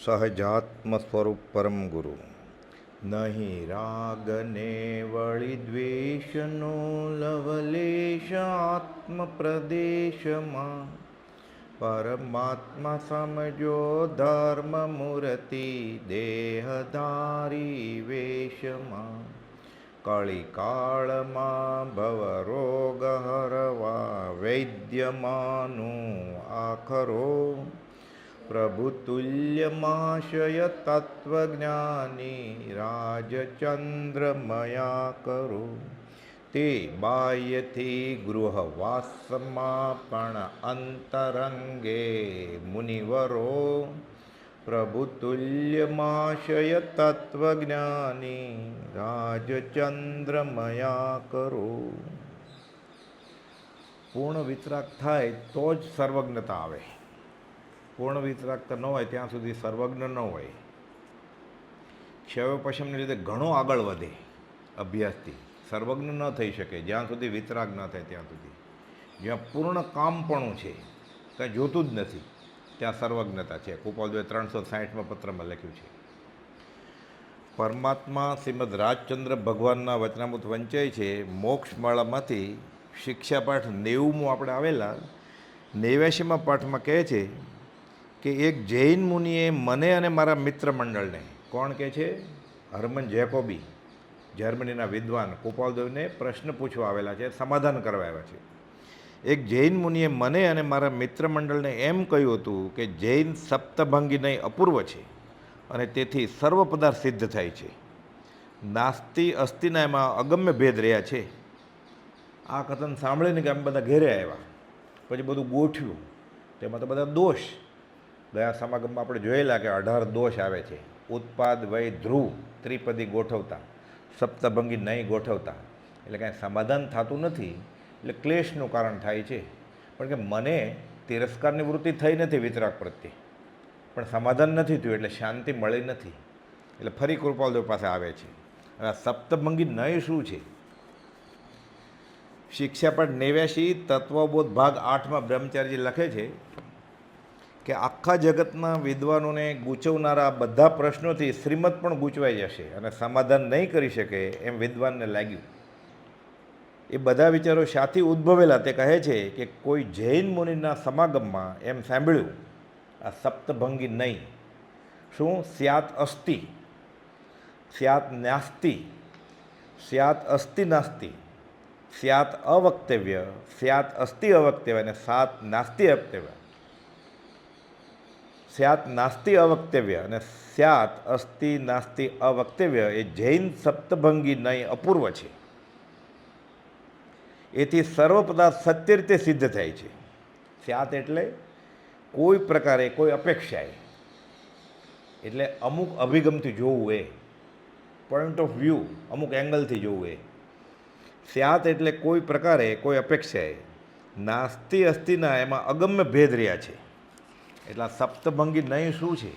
સહજાત્મ સ્વરૂપ પરમ ગુરુ. નહીં રાગને વળી દ્વેષનો લવલેશ આત્મ પ્રદેશમાં, પરમાત્મા સમજો ધર્મ મૂર્તિ દેહધારી વેશમાં. કળિકાળમાં ભવરોગ હરવા વૈદ્યમાનું આખરો, પ્રભુ તુલ્યમાશય તત્વજ્ઞાની રાજચંદ્રમયા કરો. તે બાહ્યથી ગૃહવાસમાં પણ અંતરંગે મુનિવરો, પ્રભુ તુલ્યમાશય તત્વજ્ઞાની રાજચંદ્રમયા કરો. પૂર્ણ વિતરાગ થાય તો જ સર્વજ્ઞતા આવે. પૂર્ણ વિતરાગતા ન હોય ત્યાં સુધી સર્વજ્ઞ ન હોય. ક્ષયોપશમને લીધે ઘણો આગળ વધે અભ્યાસથી, સર્વજ્ઞ ન થઈ શકે જ્યાં સુધી વિતરાગ ન થાય ત્યાં સુધી. જ્યાં પૂર્ણ કામપણું છે, કંઈ જોતું જ નથી, ત્યાં સર્વજ્ઞતા છે. કૃપાલદેવે 360માં પત્રમાં લખ્યું છે. પરમાત્મા શ્રીમદ રાજચંદ્ર ભગવાનના વચનામૃત વંચાય છે. મોક્ષમાળામાંથી શિક્ષાપાઠ 90 આપણે આવેલા 89માં પાઠમાં કહે છે કે એક જૈન મુનિએ મને અને મારા મિત્ર મંડળને, કોણ કહે છે? હરમન જેકોબી, જર્મનીના વિદ્વાન, કૃપાલદેવને પ્રશ્ન પૂછવા આવેલા છે, સમાધાન કરવા આવ્યા છે. એક જૈન મુનિએ મને અને મારા મિત્ર મંડળને એમ કહ્યું હતું કે જૈન સપ્તભંગી નહીં અપૂર્વ છે અને તેથી સર્વ પદાર્થ સિદ્ધ થાય છે. નાસ્તિ અસ્થિના એમાં અગમ્ય ભેદ રહ્યા છે. આ કથન સાંભળીને કે અમે બધા ઘેરે આવ્યા, પછી બધું ગોઠવ્યું, તેમાં તો બધા દોષ. ગયા સમાગમમાં આપણે જોયેલા કે 18 દોષ આવે છે. ઉત્પાદ વય ધ્રુવ ત્રિપદી ગોઠવતા, સપ્તભંગી નહીં ગોઠવતા, એટલે કાંઈ સમાધાન થતું નથી, એટલે ક્લેશનું કારણ થાય છે. પણ કે મને તિરસ્કારની વૃત્તિ થઈ નથી વિતરાગ પ્રત્યે, પણ સમાધાન નથી થયું એટલે શાંતિ મળી નથી, એટલે ફરી કૃપાલદેવ પાસે આવે છે. હવે આ સપ્તભંગી નહીં શું છે? શિક્ષાપાઠ 89 તત્વબોધ ભાગ 8માં બ્રહ્મચારીજી લખે છે કે આખા જગતના વિદ્વાનોને ગૂંચવનારા બધા પ્રશ્નોથી શ્રીમદ પણ ગૂંચવાઈ જશે અને સમાધાન નહીં કરી શકે એમ વિદ્વાનને લાગ્યું. એ બધા વિચારો શાથી ઉદ્ભવેલા તે કહે છે કે કોઈ જૈન મુનિના સમાગમમાં એમ સાંભળ્યું આ સપ્તભંગી નહીં શું? સ્યાત અસ્તિ, સ્યાત નાસ્તિ, સ્યાત અસ્તિ નાસ્તિ, સ્યાત અવક્તવ્ય, સ્યાત અસ્તિ અવક્તવ્ય અને સાત નાસ્તિ અવક્તવ્ય. સ્યાત નાસ્તિ અવક્તવ્ય અને સ્યાત અસ્તિ નાસ્તિ અવક્તવ્ય એ જૈન સપ્તભંગી નહીં અપૂર્વ છે. એથી સર્વ પદાર્થ સત્ય રીતે સિદ્ધ થાય છે. સ્યાત એટલે કોઈ પ્રકારે, કોઈ અપેક્ષાએ, એટલે અમુક અભિગમથી જોવું, એ પોઈન્ટ ઓફ વ્યૂ, અમુક એંગલથી જોવું એ. સ્યાત એટલે કોઈ પ્રકારે, કોઈ અપેક્ષાએ. નાસ્તિ અસ્તિના એમાં અગમ્ય ભેદ રહ્યા છે. એટલે આ સપ્તભંગી નહીં શું છે?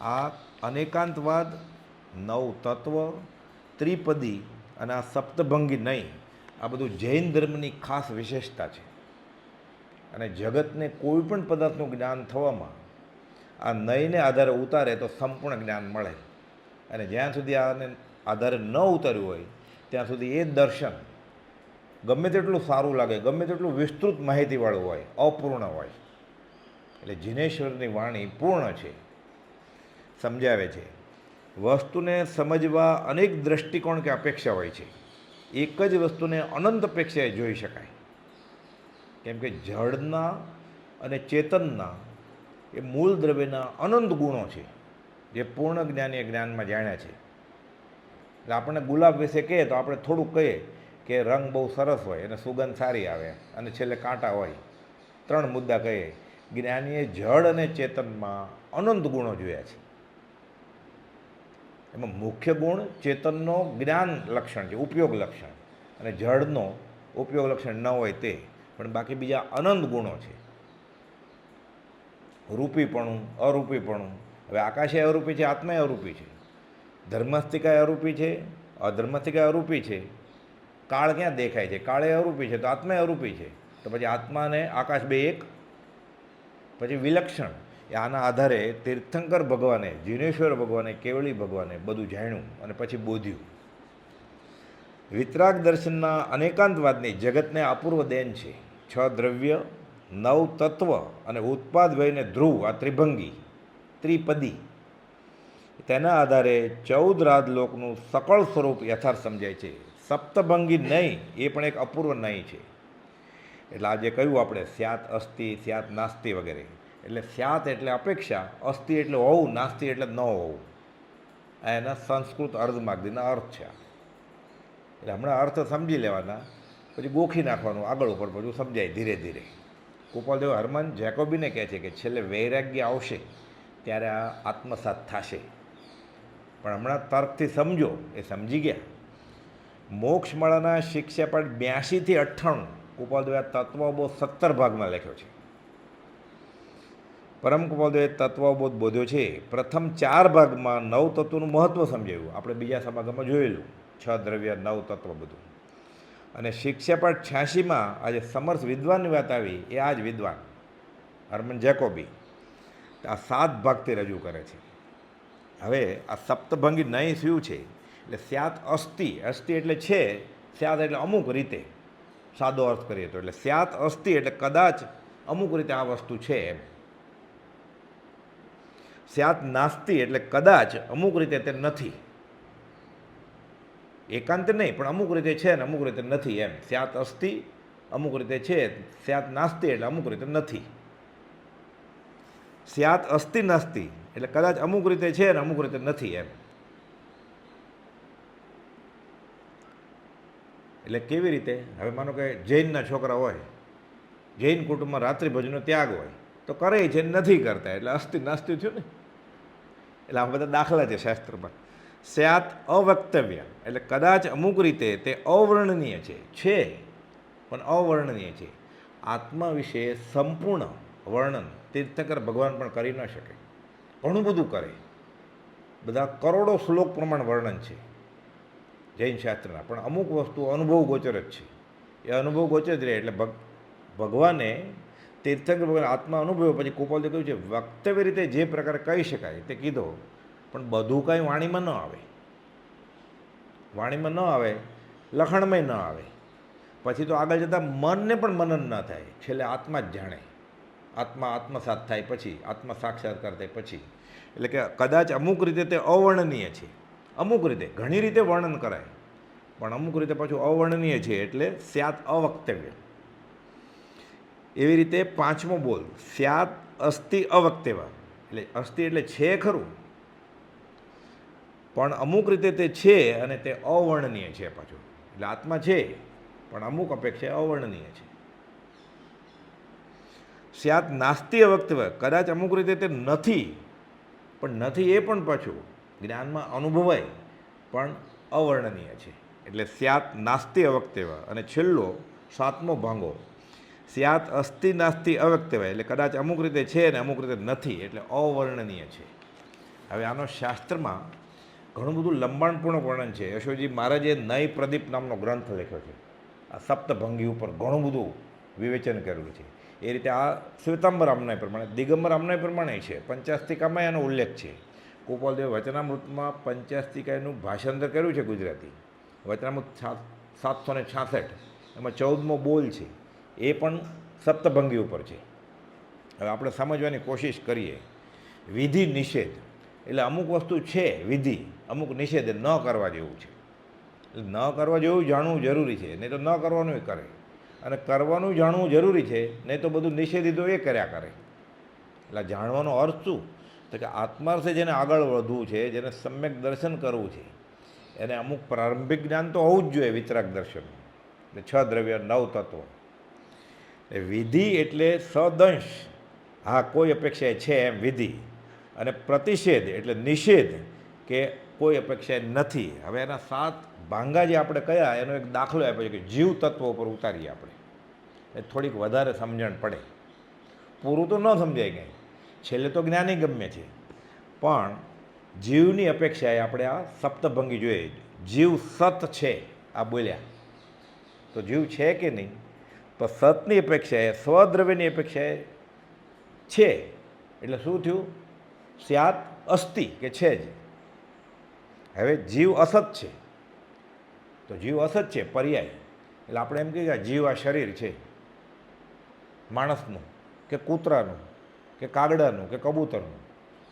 આ અનેકાંતવાદ, નવ તત્વ, ત્રિપદી અને આ સપ્તભંગી નહીં, આ બધું જૈન ધર્મની ખાસ વિશેષતા છે. અને જગતને કોઈ પણ પદાર્થનું જ્ઞાન થવામાં આ નયને આધારે ઉતારે તો સંપૂર્ણ જ્ઞાન મળે. અને જ્યાં સુધી આને આધારે ન ઉતાર્યું હોય ત્યાં સુધી એ દર્શન ગમે તેટલું સારું લાગે, ગમે તેટલું વિસ્તૃત માહિતીવાળું હોય, અપૂર્ણ હોય. એટલે જિનેશ્વરની વાણી પૂર્ણ છે, સમજાવે છે. વસ્તુને સમજવા અનેક દ્રષ્ટિકોણ કે અપેક્ષા હોય છે. એક જ વસ્તુને અનંત અપેક્ષાએ જોઈ શકાય. કેમ કે જળના અને ચેતનના એ મૂળ દ્રવ્યના અનંત ગુણો છે જે પૂર્ણ જ્ઞાનીએ જ્ઞાનમાં જાણ્યા છે. એટલે આપણને ગુલાબ વિશે કહીએ તો આપણે થોડુંક કહીએ કે રંગ બહુ સરસ હોય અને સુગંધ સારી આવે અને છેલ્લે કાંટા હોય, 3 મુદ્દા કહીએ. જ્ઞાનીએ જળ અને ચેતનમાં અનંત ગુણો જોયા છે. એમાં મુખ્ય ગુણ ચેતનનો જ્ઞાન લક્ષણ છે, ઉપયોગ લક્ષણ, અને જળનો ઉપયોગ લક્ષણ ન હોય તે, પણ બાકી બીજા અનંત ગુણો છે. રૂપીપણું, અરૂપીપણું. હવે આકાશે અરૂપી છે, આત્માએ અરૂપી છે. ધર્મસ્થિકા અરૂપી છે, અધર્મસ્થિકા અરૂપી છે. કાળ ક્યાં દેખાય છે? કાળે અરૂપી છે, તો આત્માએ અરૂપી છે. તો પછી આત્મા અને આકાશ બે એક. પછી વિલક્ષણ, એ આના આધારે તીર્થંકર ભગવાને, જીનેશ્વર ભગવાને, કેવળી ભગવાને બધું જાણ્યું અને પછી બોધ્યું. વિતરાગ દર્શનના અનેકાંતવાદની જગતને અપૂર્વ દેન છે. 6 દ્રવ્ય, 9 તત્વ અને ઉત્પાદ વયને ધ્રુવ, આ ત્રિભંગી ત્રિપદી, તેના આધારે 14 રાજલોકનું સકળ સ્વરૂપ યથાર્થ સમજાય છે. સપ્તભંગી નહીં એ પણ એક અપૂર્વ નહીં છે. એટલે આજે કહ્યું આપણે સ્યાત અસ્તિ, સ્યાત નાસ્તિ વગેરે. એટલે સ્યાત એટલે અપેક્ષા, અસ્તિ એટલે હોવું, નાસ્તિ એટલે ન હોવું. આ એના સંસ્કૃત અર્ધમાગધીના અર્થ છે. એટલે હમણાં અર્થ સમજી લેવાના, પછી ગોખી નાખવાનું આગળ ઉપર, બધું સમજાય ધીરે ધીરે. ગોપાલદેવ હરમન જેકોબીને કહે છે કે છેલ્લે વૈરાગ્ય આવશે ત્યારે આ આત્મસાત થશે. પણ હમણાં તર્કથી સમજો, એ સમજી ગયા. મોક્ષમાળાના શિક્ષાપાઠ 82 થી 98 ગોપાલદેવે આ તત્વબોધ 17 ભાગમાં લખ્યો છે. પરમ ગોપાલદેવે તત્વબોધ બોધ્યો છે. પ્રથમ 4 ભાગમાં 9 તત્વોનું મહત્ત્વ સમજાવ્યું. આપણે બીજા સમાગમમાં જોયેલું 6 દ્રવ્ય, 9 તત્વ બધું. અને શિક્ષાપાઠ 86માં આજે સમર્થ વિદ્વાનની વાત આવી, એ આ જ વિદ્વાન હરમન જેકોબી આ 7 ભાગથી રજૂ કરે છે. હવે આ સપ્તભંગી નહીં શું છે? એટલે સ્યાત અસ્તિ, અસ્તિ એટલે છે, સ્યાત એટલે અમુક રીતે, સાદો અર્થ કરીએ તો. એટલે સ્યાત અસ્તિ એટલે કદાચ અમુક રીતે આ વસ્તુ છે એમ. સ્યાત નાસ્તિ એટલે કદાચ અમુક રીતે તે નથી. એકાંત નહીં, પણ અમુક રીતે છે ને અમુક રીતે નથી એમ. સ્યાત અસ્તિ અમુક રીતે છે, સ્યાત નાસ્તિ એટલે અમુક રીતે નથી. સ્યાત અસ્તિ નાસ્તિ એટલે કદાચ અમુક રીતે છે ને અમુક રીતે નથી એમ. એટલે કેવી રીતે? હવે માનો કે જૈનના છોકરા હોય, જૈન કુટુંબમાં રાત્રિ ભોજનનો ત્યાગ હોય, તો કરે છે નથી કરતા, એટલે અસ્તિ નાસ્તિ થયું ને. એટલે આ બધા દાખલા છે શાસ્ત્રમાં. સ્યાત અવક્તવ્ય એટલે કદાચ અમુક રીતે તે અવર્ણનીય છે પણ અવર્ણનીય છે. આત્મા વિશે સંપૂર્ણ વર્ણન તીર્થંકર ભગવાન પણ કરી ન શકે. ઘણું બધું કરે, બધા કરોડો શ્લોક પ્રમાણ વર્ણન છે જૈન શાસ્ત્રના, પણ અમુક વસ્તુ અનુભવ ગોચર જ છે. એ અનુભવ ગોચર જ રહે. એટલે ભગવાને તીર્થંકર ભગવાન આત્મા અનુભવ્યો. પછી ગોપાલદેવ કહ્યું છે વક્તવ્ય રીતે જે પ્રકારે કહી શકાય તે કીધો, પણ બધું કાંઈ વાણીમાં ન આવે. વાણીમાં ન આવે, લખાણમાં ન આવે. પછી તો આગળ જતાં મનને પણ મનન ન થાય. છેલ્લે આત્મા જ જાણે. આત્મા આત્મસાત થાય પછી, આત્મા સાક્ષાત્કાર થાય પછી. એટલે કે કદાચ અમુક રીતે તે અવર્ણનીય છે. અમુક રીતે, ઘણી રીતે વર્ણન કરાય, પણ અમુક રીતે પાછું અવર્ણનીય છે. એટલે સ્યાત અવક્તવ્ય. એવી રીતે 5મો બોલ સ્યાત અસ્તિ અવક્તવ્ય. એટલે અસ્તિ એટલે છે ખરું, પણ અમુક રીતે તે છે અને તે અવર્ણનીય છે પાછું. એટલે આત્મા છે પણ અમુક અપેક્ષા અવર્ણનીય છે. સ્યાત નાસ્તિ અવક્તવ્ય કદાચ અમુક રીતે તે નથી, પણ નથી એ પણ પાછું જ્ઞાનમાં અનુભવાય પણ અવર્ણનીય છે. એટલે સ્યાત નાસ્તિ અવક્તવ્ય. અને છેલ્લો 7મો ભાંગો સ્યાત અસ્તિ નાસ્તિ અવક્તવ્ય એટલે કદાચ અમુક રીતે છે ને અમુક રીતે નથી, એટલે અવર્ણનીય છે. હવે આનો શાસ્ત્રમાં ઘણું બધું લંબાણપૂર્ણ વર્ણન છે. યશોજી મહારાજે નય પ્રદીપ નામનો ગ્રંથ લખ્યો છે. આ સપ્તભંગી ઉપર ઘણું બધું વિવેચન કરેલું છે. એ રીતે આ શ્વેતાંબર આમનાય પ્રમાણે, દિગંબર આમનાય પ્રમાણે છે. પંચાસ્તિકામાં એનો ઉલ્લેખ છે. ગોપાલદેવ વચનામૃતમાં પંચાસ્તિકાનું ભાષાંતર કર્યું છે ગુજરાતી. વચનામૃત 766, એમાં 14મો બોલ છે. એ પણ સપ્તભંગી ઉપર છે. હવે આપણે સમજવાની કોશિશ કરીએ. વિધિ નિષેધ એટલે અમુક વસ્તુ છે વિધિ, અમુક નિષેધ ન કરવા જેવું છે. એટલે ન કરવા જેવું જાણવું જરૂરી છે, નહીં તો ન કરવાનું કરે. અને કરવાનું જાણવું જરૂરી છે, નહીં તો બધું નિષેધિતો એ કર્યા કરે. એટલે જાણવાનો અર્થ શું? તો કે આત્માર્થે જેને આગળ વધવું છે, જેને સમ્યક દર્શન કરવું છે, એને અમુક પ્રારંભિક જ્ઞાન તો હોવું જ જોઈએ. વિતરાગ દર્શન એટલે 6 દ્રવ્ય, 9 તત્વો. વિધિ એટલે સદંશ, હા કોઈ અપેક્ષા છે એમ વિધિ. અને પ્રતિષેધ એટલે નિષેધ, કે કોઈ અપેક્ષા નથી. હવે એના 7 ભાંગા જે આપણે કયા, એનો એક દાખલો આપ્યો છે કે જીવ તત્વો ઉપર ઉતારીએ આપણે, એ થોડીક વધારે સમજણ પડે. પૂરું તો ન સમજાય કંઈ, છેલ્લે તો જ્ઞાની ગમ્ય છે, પણ જીવની અપેક્ષાએ આપણે આ સપ્તભંગી જોઈએ. જીવ સત છે આ બોલ્યા, તો જીવ છે કે નહીં? તો સતની અપેક્ષાએ, સ્વદ્રવ્યની અપેક્ષાએ છે. એટલે શું થયું? સ્યાત અસ્તિ કે છે જ. હવે જીવ અસત છે, તો જીવ અસત છે પર્યાય. એટલે આપણે એમ કહીએ કે જીવ આ શરીર છે, માણસનું કે કૂતરાનું કે કાગડાનું કે કબૂતરનું.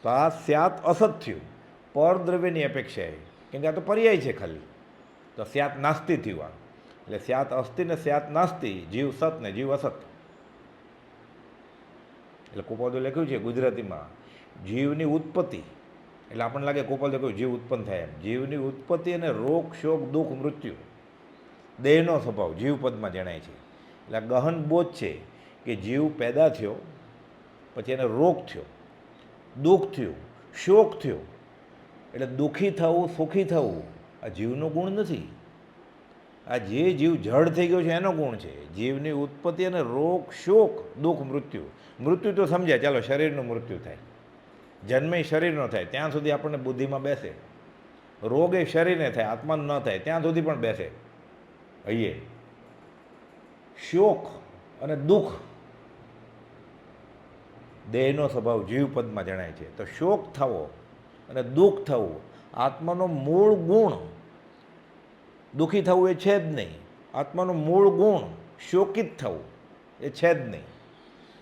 તો આ સ્યાત અસત થયું પરદ્રવ્યની અપેક્ષાએ, કેમ કે આ તો પર્યાય છે ખાલી. તો સ્યાત નાસ્તિ થયું આ. એટલે સ્યાત અસ્તિ ને સ્યાત નાસ્તિ, જીવ સત ને જીવ અસત. એટલે કુપોદે લખ્યું છે ગુજરાતીમાં, જીવની ઉત્પત્તિ, એટલે આપણને લાગે કુપોદે કહ્યું જીવ ઉત્પન્ન થાય એમ. જીવની ઉત્પત્તિ અને રોગ શોક દુઃખ મૃત્યુ દેહનો સ્વભાવ જીવપદમાં જણાય છે. એટલે ગહન બોધ છે કે જીવ પેદા થયો, પછી એને રોગ થયો, દુઃખ થયું, શોક થયો. એટલે દુઃખી થવું સુખી થવું આ જીવનો ગુણ નથી, આ જે જીવ જડ થઈ ગયો છે એનો ગુણ છે. જીવની ઉત્પત્તિ અને રોગ શોક દુઃખ મૃત્યુ. મૃત્યુ તો સમજ્યા, ચાલો શરીરનું મૃત્યુ થાય, જન્મે શરીરનો થાય ત્યાં સુધી આપણને બુદ્ધિમાં બેસે. રોગ એ શરીરને થાય, આત્માનું ન થાય ત્યાં સુધી પણ બેસે હૈયે. શોક અને દુઃખ દેહનો સ્વભાવ જીવપદમાં જણાય છે. તો શોક થવો અને દુઃખ થવું આત્માનો મૂળ ગુણ. દુઃખી થવું એ છે જ નહીં. આત્માનો મૂળ ગુણ શોકિત થવું એ છે જ નહીં.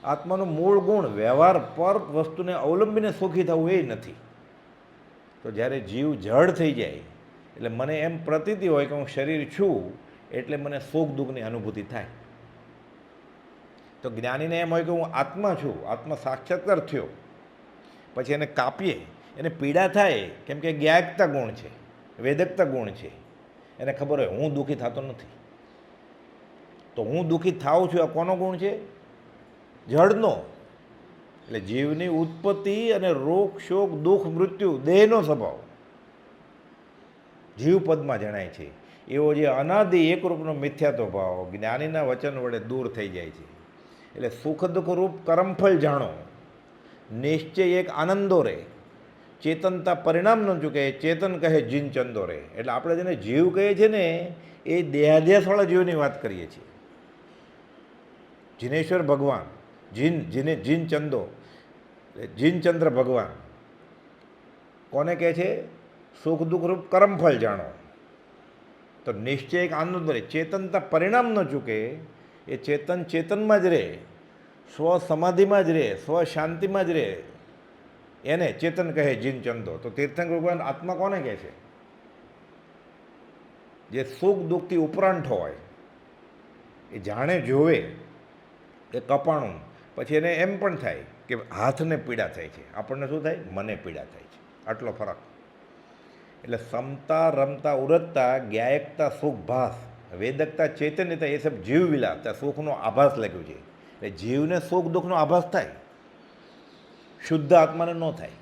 આત્માનો મૂળ ગુણ વ્યવહાર પર વસ્તુને અવલંબીને સુખી થવું એ નથી. તો જ્યારે જીવ જડ થઈ જાય એટલે મને એમ પ્રતીતિ હોય કે હું શરીર છું, એટલે મને સુખ દુઃખની અનુભૂતિ થાય. તો જ્ઞાનીને એમ હોય કે હું આત્મા છું, આત્મા સાક્ષાત્કાર થયો, પછી એને કાપીએ, એને પીડા થાય, કેમ કે જ્ઞાયકતા ગુણ છે, વેદકતા ગુણ છે. એને ખબર હોય હું દુઃખી થતો નથી. તો હું દુઃખી થાઉં છું આ કોનો ગુણ છે? જડનો. એટલે જીવની ઉત્પત્તિ અને રોગ શોક દુઃખ મૃત્યુ દેહનો સ્વભાવ જીવપદમાં જણાય છે. એવો જે અનાદિ એકરૂપનો મિથ્યાત્વ ભાવ જ્ઞાનીના વચન વડે દૂર થઈ જાય છે. એટલે સુખ દુઃખ રૂપ કરમફળ જાણો, નિશ્ચય એક આનંદો રે, ચેતનતા પરિણામ ન ચૂકે, ચેતન કહે જીન ચંદો રે. એટલે આપણે જેને જીવ કહીએ છીએ ને એ દેહાધ્યાસવાળા જીવની વાત કરીએ છીએ. જીનેશ્વર ભગવાન, જીન ચંદો, જીનચંદ્ર ભગવાન કોને કહે છે? સુખ દુઃખ રૂપ કરમફળ જાણો. તો નિશ્ચય એક આનંદ રહે, ચેતનતા પરિણામ ન ચૂકે. એ ચેતન ચેતનમાં જ રહે, સ્વ સમાધિમાં જ રહે, સ્વ શાંતિમાં જ રહે. એને ચેતન કહે જીનચંદો. તો તીર્થંકર ભગવાન આત્મા કોને કહે છે? જે સુખ દુઃખથી ઉપરાંત હોય, એ જાણે જોવે એ કપાણું. પછી એને એમ પણ થાય કે હાથને પીડા થાય છે, આપણને શું થાય? મને પીડા થાય છે. આટલો ફરક. એટલે સમતા રમતા ઉરજતા જ્ઞાયકતા સુખ ભાસ, વેદકતા ચૈતન્યતા એ સબ જીવ વિલાસ. ત્યાં સુખનો આભાસ લખ્યું છે. એટલે જીવને સુખ દુઃખનો આભાસ થાય, શુદ્ધ આત્માને ન થાય.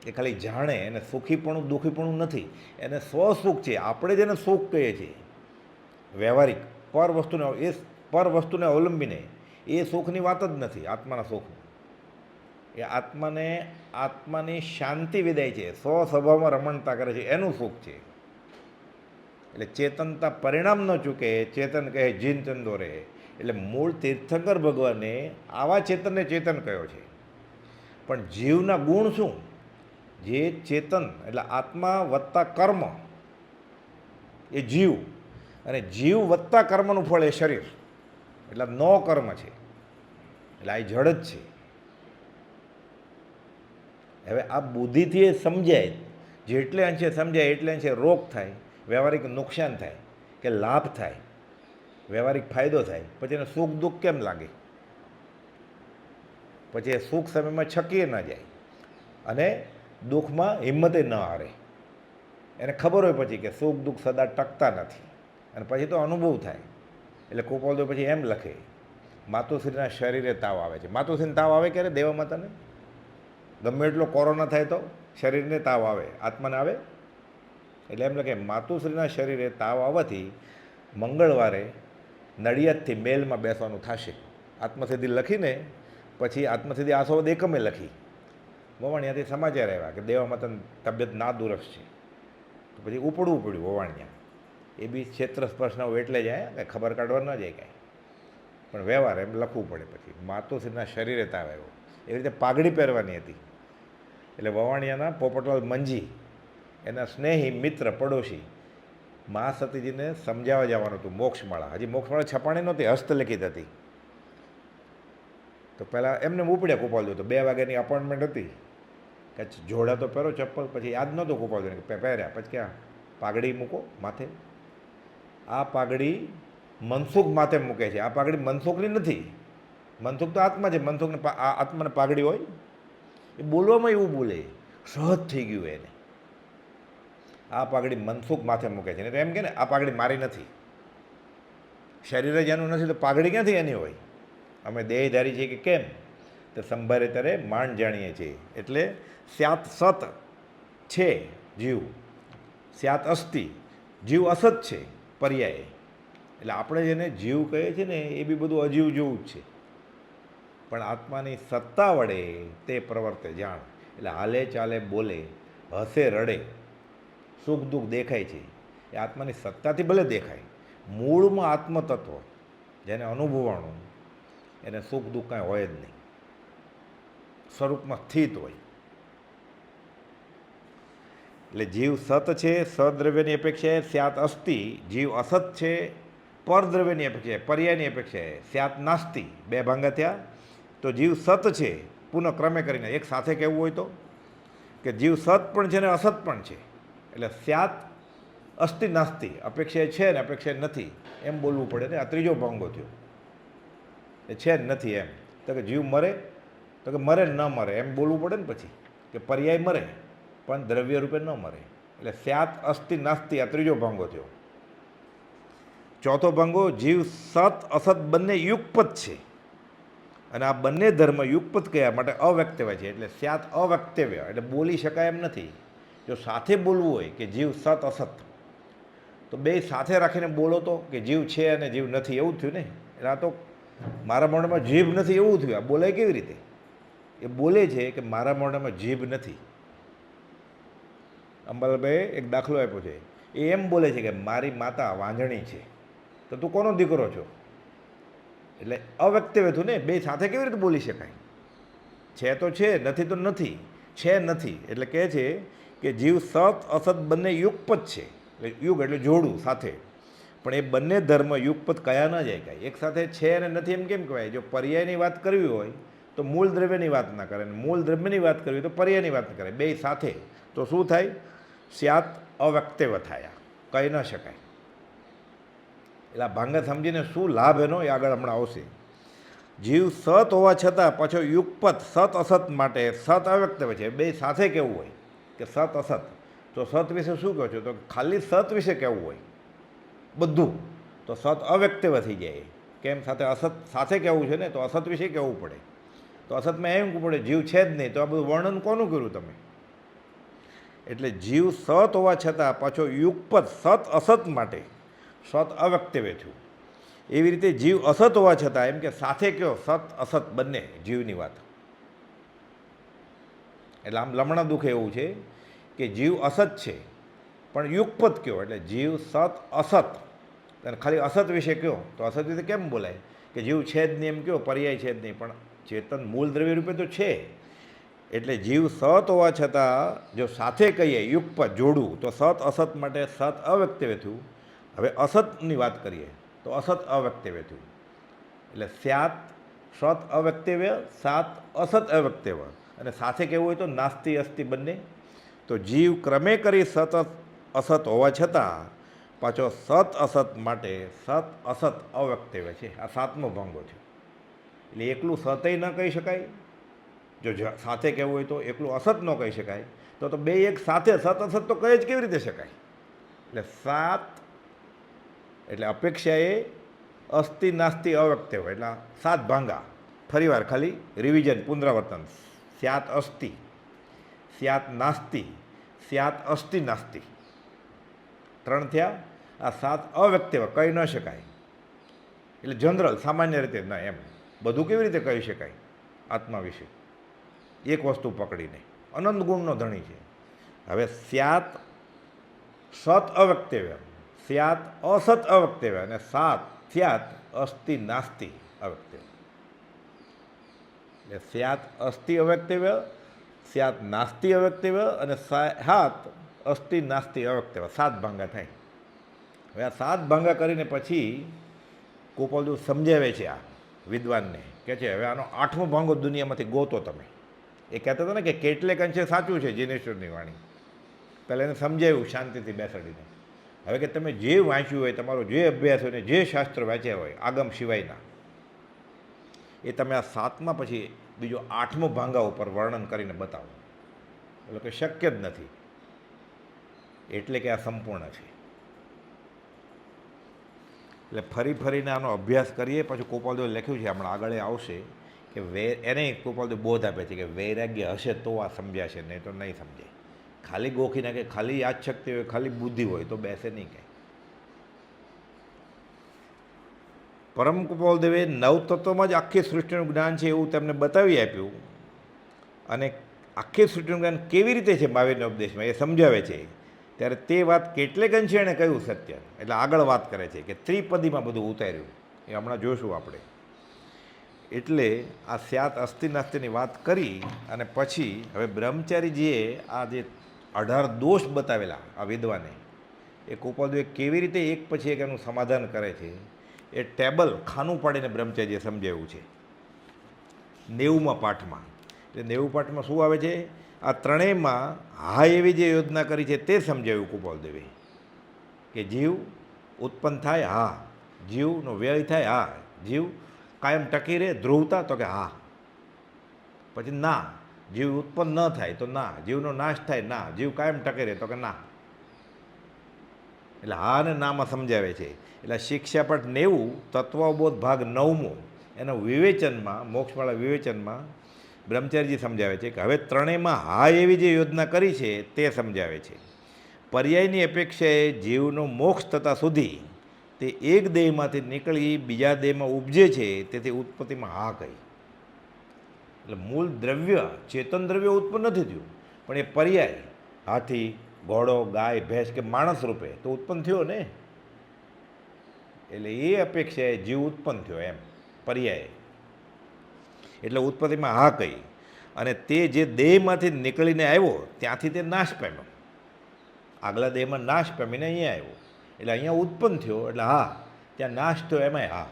એ ખાલી જાણે, એને સુખીપણું દુઃખીપણું નથી, એને સ્વસુખ છે. આપણે જેને સુખ કહીએ છીએ વ્યવહારિક પર વસ્તુને અવલંબીને, એ સુખની વાત જ નથી આત્માના સુખની. એ આત્માની શાંતિ વિદાય છે, સ્વસ્વભાવમાં રમણતા કરે છે, એનું સુખ છે. એટલે ચેતનતા પરિણામ ન ચૂકે, ચેતન કહે જીન ચંદો રે. એટલે મૂળ તીર્થંકર ભગવાને આવા ચેતનને ચેતન કહ્યો છે. પણ જીવના ગુણ શું? જે ચેતન એટલે આત્મા વત્તા કર્મ એ જીવ, અને જીવ વત્તા કર્મનું ફળ એ શરીર. એટલે નો કર્મ છે, એટલે આ જડ જ છે. હવે આ બુદ્ધિથી એ સમજાય, જેટલે અંશે સમજાય એટલે અંશે રોગ થાય, વ્યવહારિક નુકસાન થાય કે લાભ થાય, વ્યવહારિક ફાયદો થાય. પછી એને સુખ દુઃખ કેમ લાગે? પછી એ સુખ સમયમાં છકીએ ન જાય અને દુઃખમાં હિંમતે ન હારે. એને ખબર હોય પછી કે સુખ દુઃખ સદા ટકતા નથી, અને પછી તો અનુભવ થાય. એટલે કુપોદો પછી એમ લખે, માતુશ્રીના શરીરે તાવ આવે છે. માતુશ્રીને તાવ આવે ક્યારે? દેવા માતાને ગમે એટલો કોરોના થાય તો શરીરને તાવ આવે, આત્માને આવે. એટલે એમ લખે, માતુશ્રીના શરીરે તાવ આવવાથી મંગળવારે નડિયાદથી મેલમાં બેસવાનું થશે. આત્મસિદ્ધિ લખીને પછી આત્મસિદ્ધિ આસોદ એકમે લખી, વવાણિયાથી સમાચાર આવ્યા કે દેવા માતાની તબિયત નાદુરસ્ત છે. તો પછી ઉપડવું પડ્યું વવાણિયા. એ બી ક્ષેત્ર સ્પર્શના એટલે જાય, કંઈ ખબર કાઢવા ન જાય કાંઈ, પણ વ્યવહાર એમ લખવું પડે. પછી માતુશ્રીના શરીરે તાવ આવ્યો. એવી રીતે પાઘડી પહેરવાની હતી. એટલે વવાણિયાના પોપટલાલ મંજી એના સ્નેહી મિત્ર પડોશી મા સતીજીને સમજાવવા જવાનું હતું મોક્ષમાળા. હજી મોક્ષમાળા છપાણી નહોતી, હસ્તલિખિત હતી. તો પહેલાં એમને ઉપડ્યા કૃપાલદેવ, તો 2 વાગ્યાની અપોઇન્ટમેન્ટ હતી કે જોડા તો પહેરો ચપ્પલ, પછી યાદ નહોતું કૃપાલદેવ પહેર્યા. પછી ક્યાં પાઘડી મૂકો માથે. આ પાઘડી મનસુખ માથે મૂકે છે. આ પાઘડી મનસુખની નથી. મનસુખ તો આત્મા છે. મનસુખને આત્માને પાઘડી હોય. એ બોલવામાં એવું બોલે, સહજ થઈ ગયું એને. આ પાઘડી મનસુખ માથે મૂકે છે. ને તો એમ કે ને આ પાઘડી મારી નથી, શરીર જ એનું નથી, તો પાઘડી ક્યાંથી એની હોય? અમે દેહધારી છીએ કે કેમ? તો સંભારે ત્યારે માંડ જાણીએ છીએ. એટલે સ્યાત સત છે જીવ, સ્યાત અસ્તિ, જીવ અસત છે પર્યાય. એટલે આપણે જેને જીવ કહીએ છીએ ને એ બી બધું અજીવ જેવું જ છે. પણ આત્માની સત્તા વડે તે પ્રવર્તે જાણ. એટલે હાલે ચાલે બોલે, હસે રડે, સુખ દુઃખ દેખાય છે. એ આત્માની સત્તાથી ભલે દેખાય, મૂળમાં આત્મતત્વ જેને અનુભવવાનું એને સુખ દુઃખ કાંઈ હોય જ નહીં, સ્વરૂપમાં સ્થિત હોય. એટલે જીવ સત છે સદ્રવ્યની અપેક્ષાએ, સ્યાત અસ્તિ. જીવ અસત છે પરદ્રવ્યની અપેક્ષાએ, પર્યાયની અપેક્ષાએ, સ્યાત નાસ્તિ. 2 ભાંગા થયા. તો જીવ સત છે, પુનઃ ક્રમે કરીને એક સાથે કહેવું હોય તો કે જીવ સત પણ છે ને અસત પણ છે. એટલે સ્યાત અસ્તિ નાસ્તિ, અપેક્ષાએ છે ને અપેક્ષાએ નથી એમ બોલવું પડે ને. આ ત્રીજો ભાંગો થયો. એ છે જ નથી એમ. તો કે જીવ મરે, તો કે મરે ન મરે એમ બોલવું પડે ને. પછી કે પર્યાય મરે પણ દ્રવ્ય રૂપે ન મરે. એટલે સ્યાત અસ્તિ નાસ્તિ આ ત્રીજો ભાંગો થયો. ચોથો ભાંગો જીવ સત અસત બંને યુગપત છે. અને આ બંને ધર્મ યુગપત કયા માટે અવ્યક્તવ્ય છે. એટલે સ્યાત અવ્યક્તવ્ય એટલે બોલી શકાય એમ નથી. જો સાથે બોલવું હોય કે જીવ સત અસત, તો 2 સાથે રાખીને બોલો તો કે જીવ છે અને જીવ નથી, એવું થયું ને. એટલે આ તો મારા મોઢામાં જીભ નથી એવું થયું. આ બોલાય કેવી રીતે? એ બોલે છે કે મારા મોઢામાં જીભ નથી. અંબાલાલભાઈએ એક દાખલો આપ્યો છે. એ એમ બોલે છે કે મારી માતા વાંજણી છે, તો તું કોનો દીકરો છો? એટલે અવ્યક્તવ્ય થયું ને. 2 સાથે કેવી રીતે બોલી શકાય? છે તો છે, નથી તો નથી, છે નથી. એટલે કહે છે કે જીવ સત અસત બંને યુગપત છે. એટલે યુગ એટલે જોડું સાથે. પણ એ બંને ધર્મ યુગપત કયા ન જાય કાંઈ. એક સાથે છે અને નથી એમ કેમ કહેવાય? જો પર્યાયની વાત કરવી હોય તો મૂળ દ્રવ્યની વાત ના કરે, અને મૂળ દ્રવ્યની વાત કરવી હોય તો પર્યાયની વાત ન કરે. 2 સાથે તો શું થાય? સ્યાત અવ્યક્તવ્ય થયા, કહી ન શકાય. એટલે આ ભાંગા સમજીને શું લાભ એનો એ આગળ હમણાં આવશે. જીવ સત હોવા છતાં પાછો યુગપત સત અસત માટે સત અવ્યક્તવ્ય છે. 2 સાથે કહેવું હોય કે સત અસત, તો સત વિશે શું કહો છો? તો ખાલી સત વિશે કહેવું હોય બધું, તો સત અવ્યક્તવ્ય થઈ જાય. કેમ? સાથે અસત સાથે કહેવું છે ને, તો અસત વિશે કહેવું પડે. તો અસતમાં એમ કહેવું પડે જીવ છે જ નહીં, તો આ બધું વર્ણન કોનું કર્યું તમે? એટલે જીવ સત હોવા છતાં પાછો યુગપત સત અસત માટે સત અવ્યક્તવ્ય થયું. એવી રીતે જીવ અસત હોવા છતાં એમ કે સાથે કયો સત અસત બંને જીવની વાત. એટલે આમ લમણા દુઃખ એવું છે કે જીવ અસત છે પણ યુગપત કયો, એટલે જીવ સત અસત. અને ખાલી અસત વિશે કયો તો અસત વિશે કેમ બોલાય? કે જીવ છે જ નહીં એમ કયો, પર્યાય છે જ નહીં, પણ ચેતન મૂળ દ્રવ્ય રૂપે તો છે. એટલે જીવ સત હોવા છતાં જો સાથે કહીએ યુગપત જોડવું, તો સત અસત માટે સત અવ્યક્તવ્ય થયું. હવે અસતની વાત કરીએ તો અસત અવ્યક્તવ્ય થયું. એટલે સ્યાત સત અવ્યક્તવ્ય, સાત અસત અવ્યક્તવ્ય. અને સાથે કહેવું હોય તો નાસ્તિ અસ્તિ બંને. તો જીવ ક્રમે કરી સત અસત હોવા છતાં પાછો સત અસત માટે સત અસત અવ્યક્તવ્ય છે. આ 7મો ભાંગો છે. એટલે એકલું સતય ન કહી શકાય. જો સાથે કહેવું હોય તો એકલું અસત ન કહી શકાય, તો 2 એક સાથે સત અસત તો કહી જ કેવી રીતે શકાય? એટલે 7 એટલે અપેક્ષાએ અસ્તિ નાસ્તિ અવ્યક્તવ્ય. એટલે 7 ભાંગા. ફરીવાર ખાલી રિવિઝન, પુનરાવર્તન. સ્યાત અસ્તિ, સ્યાત નાસ્તિ, સ્યાત અસ્તિ નાસ્તિ, 3 થયા. આ 7 અવ્યક્તવ્ય કહી ન શકાય. એટલે જનરલ સામાન્ય રીતે ના, એમ બધું કેવી રીતે કહી શકાય આત્મા વિશે? એક વસ્તુ પકડીને અનંત ગુણનો ધણી છે. હવે સ્યાત સત અવ્યક્તવ્ય, સ્યાત અસત અવ્યક્તવ્ય, અને સ્યાત અસ્તિ નાસ્તિ અવ્યક્તવ્ય. એ સ્યાત અસ્થિ અવ્યક્તવ્ય, સ્યાત નાસ્તિ અવ્યક્તવ્ય અને સ્યાત અસ્થિ નાસ્તિ અવ્યક્તવ્ય, 7 ભાંગા થાય. હવે આ 7 ભાંગા કરીને પછી ગોપાલદેવ સમજાવે છે આ વિદ્વાનને, કે છે હવે આનો 8મો ભાંગો દુનિયામાંથી ગોતો તમે. એ કહેતા હતા ને કે કેટલેક અંશે સાચું છે જિનેશ્વરની વાણી. પહેલાં એને સમજાવ્યું શાંતિથી બેસાડીને. હવે કે તમે જે વાંચ્યું હોય, તમારો જે અભ્યાસ હોય ને જે શાસ્ત્ર વાંચ્યા હોય આગમ સિવાયના, એ તમે આ 7મા પછી બીજો 8મો ભાંગા ઉપર વર્ણન કરીને બતાવો. એટલે કે શક્ય જ નથી. એટલે કે આ સંપૂર્ણ છે. એટલે ફરી ફરીને આનો અભ્યાસ કરીએ. પછી ગોપાલદેવે લખ્યું છે, હમણાં આગળ આવશે, કે એને ગોપાલદેવ બોધ આપે છે કે વૈરાગ્ય હશે તો આ સમજાશે, નહીં તો નહીં સમજાય. ખાલી ગોખી નાખે, ખાલી યાદશક્તિ હોય, ખાલી બુદ્ધિ હોય તો બેસે નહીં કાંઈ. પરમ ગોપાલદેવે 9 તત્વમાં જ આખી સૃષ્ટિનું જ્ઞાન છે એવું તેમને બતાવી આપ્યું. અને આખી સૃષ્ટિનું જ્ઞાન કેવી રીતે છે મહાવીરના ઉપદેશમાં એ સમજાવે છે. ત્યારે તે વાત કેટલેક અંશે એણે કહ્યું સત્ય. એટલે આગળ વાત કરે છે કે ત્રિપદીમાં બધું ઉતાર્યું. એ હમણાં જોઈશું આપણે. એટલે આ સ્યાત અસ્થિ નાસ્તિની વાત કરી અને પછી હવે બ્રહ્મચારીજીએ આ જે 18 દોષ બતાવેલા આ વિદ્વાને, એ ગોપાલદેવે કેવી રીતે એક પછી એક એનું સમાધાન કરે છે એ ટેબલ ખાનું પાડીને બ્રહ્મચારીજીએ સમજાવ્યું છે 90મા પાઠમાં. એટલે 90 પાઠમાં શું આવે છે? આ ત્રણેયમાં હા એવી જે યોજના કરી છે તે સમજાવ્યું ગોપાલદેવે, કે જીવ ઉત્પન્ન થાય, હા. જીવનો વ્યય થાય, હા. જીવ કાયમ ટકી રહે, ધ્રુવતા, તો કે હા. પછી ના, જીવ ઉત્પન્ન ન થાય તો ના. જીવનો નાશ થાય, ના. જીવ કાયમ ટકી રહે, તો કે ના. એટલે હા અને નામાં સમજાવે છે. એટલે શિક્ષાપટ 90 તત્વબોધ ભાગ 9મો એના વિવેચનમાં, મોક્ષવાળા વિવેચનમાં બ્રહ્મચારીજી સમજાવે છે કે હવે ત્રણેયમાં હા એવી જે યોજના કરી છે તે સમજાવે છે. પર્યાયની અપેક્ષાએ જીવનો મોક્ષ થતા સુધી તે એક દેહમાંથી નીકળી બીજા દેહમાં ઉપજે છે, તેથી ઉત્પત્તિમાં હા કહી. એટલે મૂળ દ્રવ્ય, ચેતન દ્રવ્ય ઉત્પન્ન નથી થયું, પણ એ પર્યાય હાથી, ઘોડો, ગાય, ભેંસ કે માણસ રૂપે તો ઉત્પન્ન થયો ને. એટલે એ અપેક્ષાએ જીવ ઉત્પન્ન થયો એમ પર્યાય. એટલે ઉત્પત્તિમાં હા કહી. અને તે જે દેહમાંથી નીકળીને આવ્યો ત્યાંથી તે નાશ પામ્યો. આગલા દેહમાં નાશ પામીને અહીંયા આવ્યો. એટલે અહીંયા ઉત્પન્ન થયો એટલે હા, ત્યાં નાશ થયો એમાંય હા.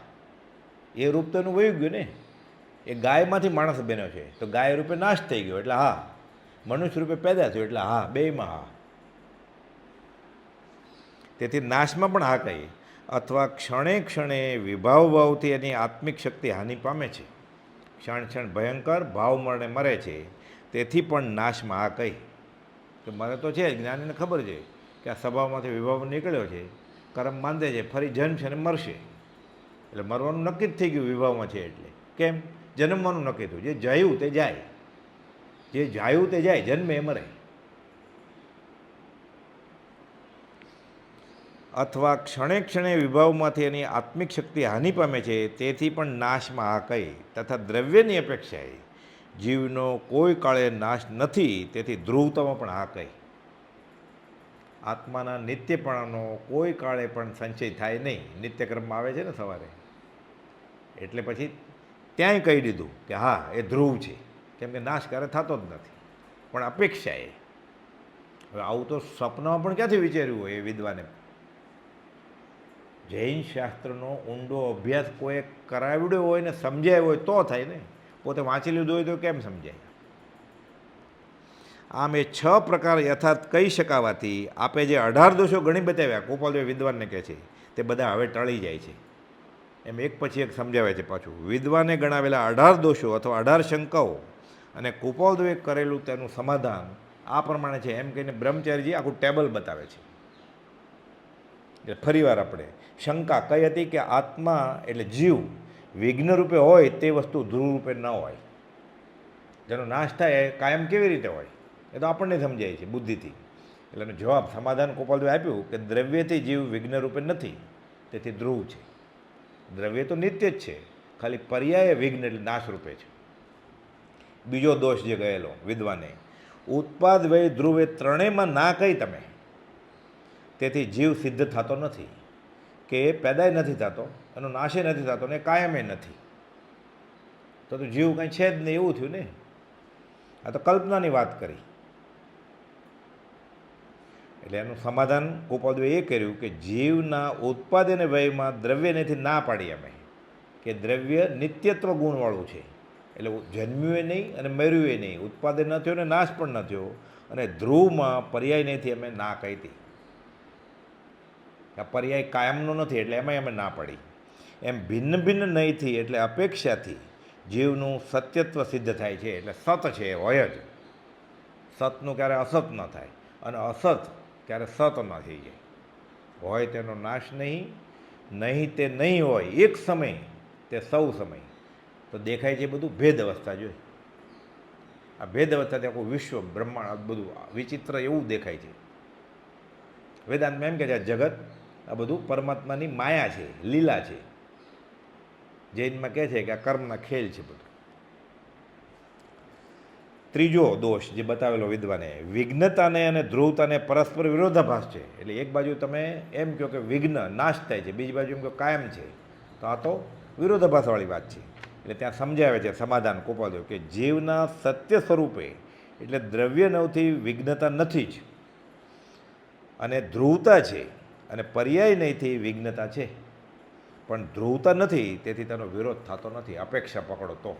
એ રૂપ તો એનું વહી ગયું ને. એ ગાયમાંથી માણસ બન્યો છે તો ગાય રૂપે નાશ થઈ ગયો એટલે હા. મનુષ્ય રૂપે પેદા થયો એટલે હા, બેયમાં હા. તેથી નાશમાં પણ હા કહી. અથવા ક્ષણે ક્ષણે વિભાવ ભાવથી એની આત્મિક શક્તિ હાનિ પામે છે. ક્ષણ ક્ષણ ભયંકર ભાવ મરણે મરે છે, તેથી પણ નાશમાં હા કહી. કે મને તો છે જ્ઞાનીને ખબર છે કે આ સ્વભાવમાંથી વિભાવ નીકળ્યો છે, કર્મ બાંધે છે, ફરી જન્મ છે ને મરશે. એટલે મરવાનું નક્કી જ થઈ ગયું વિભાવમાં છે એટલે. કેમ? જન્મવાનું નક્કી થયું. જે જાયું તે જાય, જે જાયું તે જાય, જન્મે એ મરે. અથવા ક્ષણે ક્ષણે વિભાવમાંથી એની આત્મિક શક્તિ હાનિ પામે છે, તેથી પણ નાશમાં હા કહી. તથા દ્રવ્યની અપેક્ષાએ જીવનો કોઈ કાળે નાશ નથી, તેથી ધ્રુવતામાં પણ હા કહી. આત્માના નિત્યપણાનો કોઈ કાળે પણ સંચય થાય નહીં. નિત્યક્રમમાં આવે છે ને સવારે, એટલે પછી ત્યાંય કહી દીધું કે હા એ ધ્રુવ છે, કેમ કે નાશ ક્યારે થતો જ નથી, પણ અપેક્ષાએ. હવે આવું તો સ્વપ્નમાં પણ ક્યાંથી વિચાર્યું હોય એ વિદ્વાને? જૈન શાસ્ત્રનો ઊંડો અભ્યાસ કોઈ કરાવ્યો હોય ને સમજાયો હોય તો થાય ને. પોતે વાંચી લીધું હોય તો કેમ સમજાય? આમ એ 6 પ્રકાર યથાર્થ કહી શકાવાથી આપે જે 18 દોષો ગણી બતાવ્યા, ગોપાલદેવ વિદ્વાનને કહે છે, તે બધા હવે ટળી જાય છે. એમ એક પછી એક સમજાવે છે પાછું. વિદ્વાને ગણાવેલા 18 દોષો અથવા 18 શંકાઓ અને ગોપાલદેવે કરેલું તેનું સમાધાન આ પ્રમાણે છે એમ કહીને બ્રહ્મચારીજી આખું ટેબલ બતાવે છે. એટલે ફરીવાર આપણે શંકા કઈ હતી કે આત્મા એટલે જીવ વિઘ્ન રૂપે હોય તે વસ્તુ ધ્રુવ રૂપે ન હોય. જેનો નાશ થાય એ કાયમ કેવી રીતે હોય? એ તો આપણને સમજાય છે બુદ્ધિથી. એટલે એનો જવાબ, સમાધાન ગોપાલદેવે આપ્યું કે દ્રવ્યથી જીવ વિઘ્ન રૂપે નથી, તેથી ધ્રુવ છે. દ્રવ્ય તો નિત્ય જ છે, ખાલી પર્યાય વિઘ્ન એટલે નાશ રૂપે છે. બીજો દોષ જે ગયેલો વિદ્વાને, ઉત્પાદ વય ધ્રુવ એ ત્રણેયમાં ના કહી તમે, તેથી જીવ સિદ્ધ થતો નથી. કે એ પેદાય નથી થતો, એનો નાશે નથી થતો ને કાયમે નથી. તો જીવ કાંઈ છે જ નહીં એવું થયું ને. આ તો કલ્પનાની વાત કરી. એટલે એનું સમાધાન ગોપાલદેવે એ કર્યું કે જીવના ઉત્પાદન વ્યયમાં દ્રવ્ય નથી ના પાડી અમે, કે દ્રવ્ય નિત્યત્વ ગુણવાળું છે. એટલે જન્મ્યું નહીં અને મર્યું નહીં, ઉત્પાદન ન થયો ને નાશ પણ ન થયો, અને ધ્રુવમાં પર્યાય નહીંથી અમે ના કહી હતી. આ પર્યાય કાયમનો નથી એટલે એમાંય અમે ના પાડી. એમ ભિન્ન ભિન્ન નહીંથી એટલે અપેક્ષાથી જીવનું સત્યત્વ સિદ્ધ થાય છે. એટલે સત છે એ હોય જ, સતનું ક્યારે અસત ન થાય, અને અસત ક્યારે સત ન થઈ જાય. હોય તેનો નાશ નહીં, નહીં તે નહીં હોય, એક સમય તે સૌ સમય. તો દેખાય છે બધું ભેદ અવસ્થા જોઈ. આ ભેદ અવસ્થાથી આખું વિશ્વ બ્રહ્માંડ બધું વિચિત્ર એવું દેખાય છે. વેદાંતમાં એમ કે છે આ જગત આ બધું પરમાત્માની માયા છે, લીલા છે. જૈનમાં કહે છે કે આ કર્મના ખેલ છે બધું. ત્રીજો દોષ જે બતાવેલો વિદ્વાને, વિઘ્નતાને અને ધ્રુવતાને પરસ્પર વિરોધાભાસ છે. એટલે એક બાજુ તમે એમ કહો કે વિઘ્ન નાશ થાય છે, બીજી બાજુ એમ કહો કાયમ છે, તો આ તો વિરોધાભાસવાળી વાત છે. એટલે ત્યાં સમજાવે છે સમાધાન ગોપાલદેવ કે જીવના સત્ય સ્વરૂપે એટલે દ્રવ્ય નવથી વિઘ્નતા નથી જ, અને ધ્રુવતા છે, અને પર્યાય નહીંથી વિઘ્નતા છે, પણ ધ્રુવતા નથી તેથી તેનો વિરોધ થતો નથી. અપેક્ષા પકડો તો.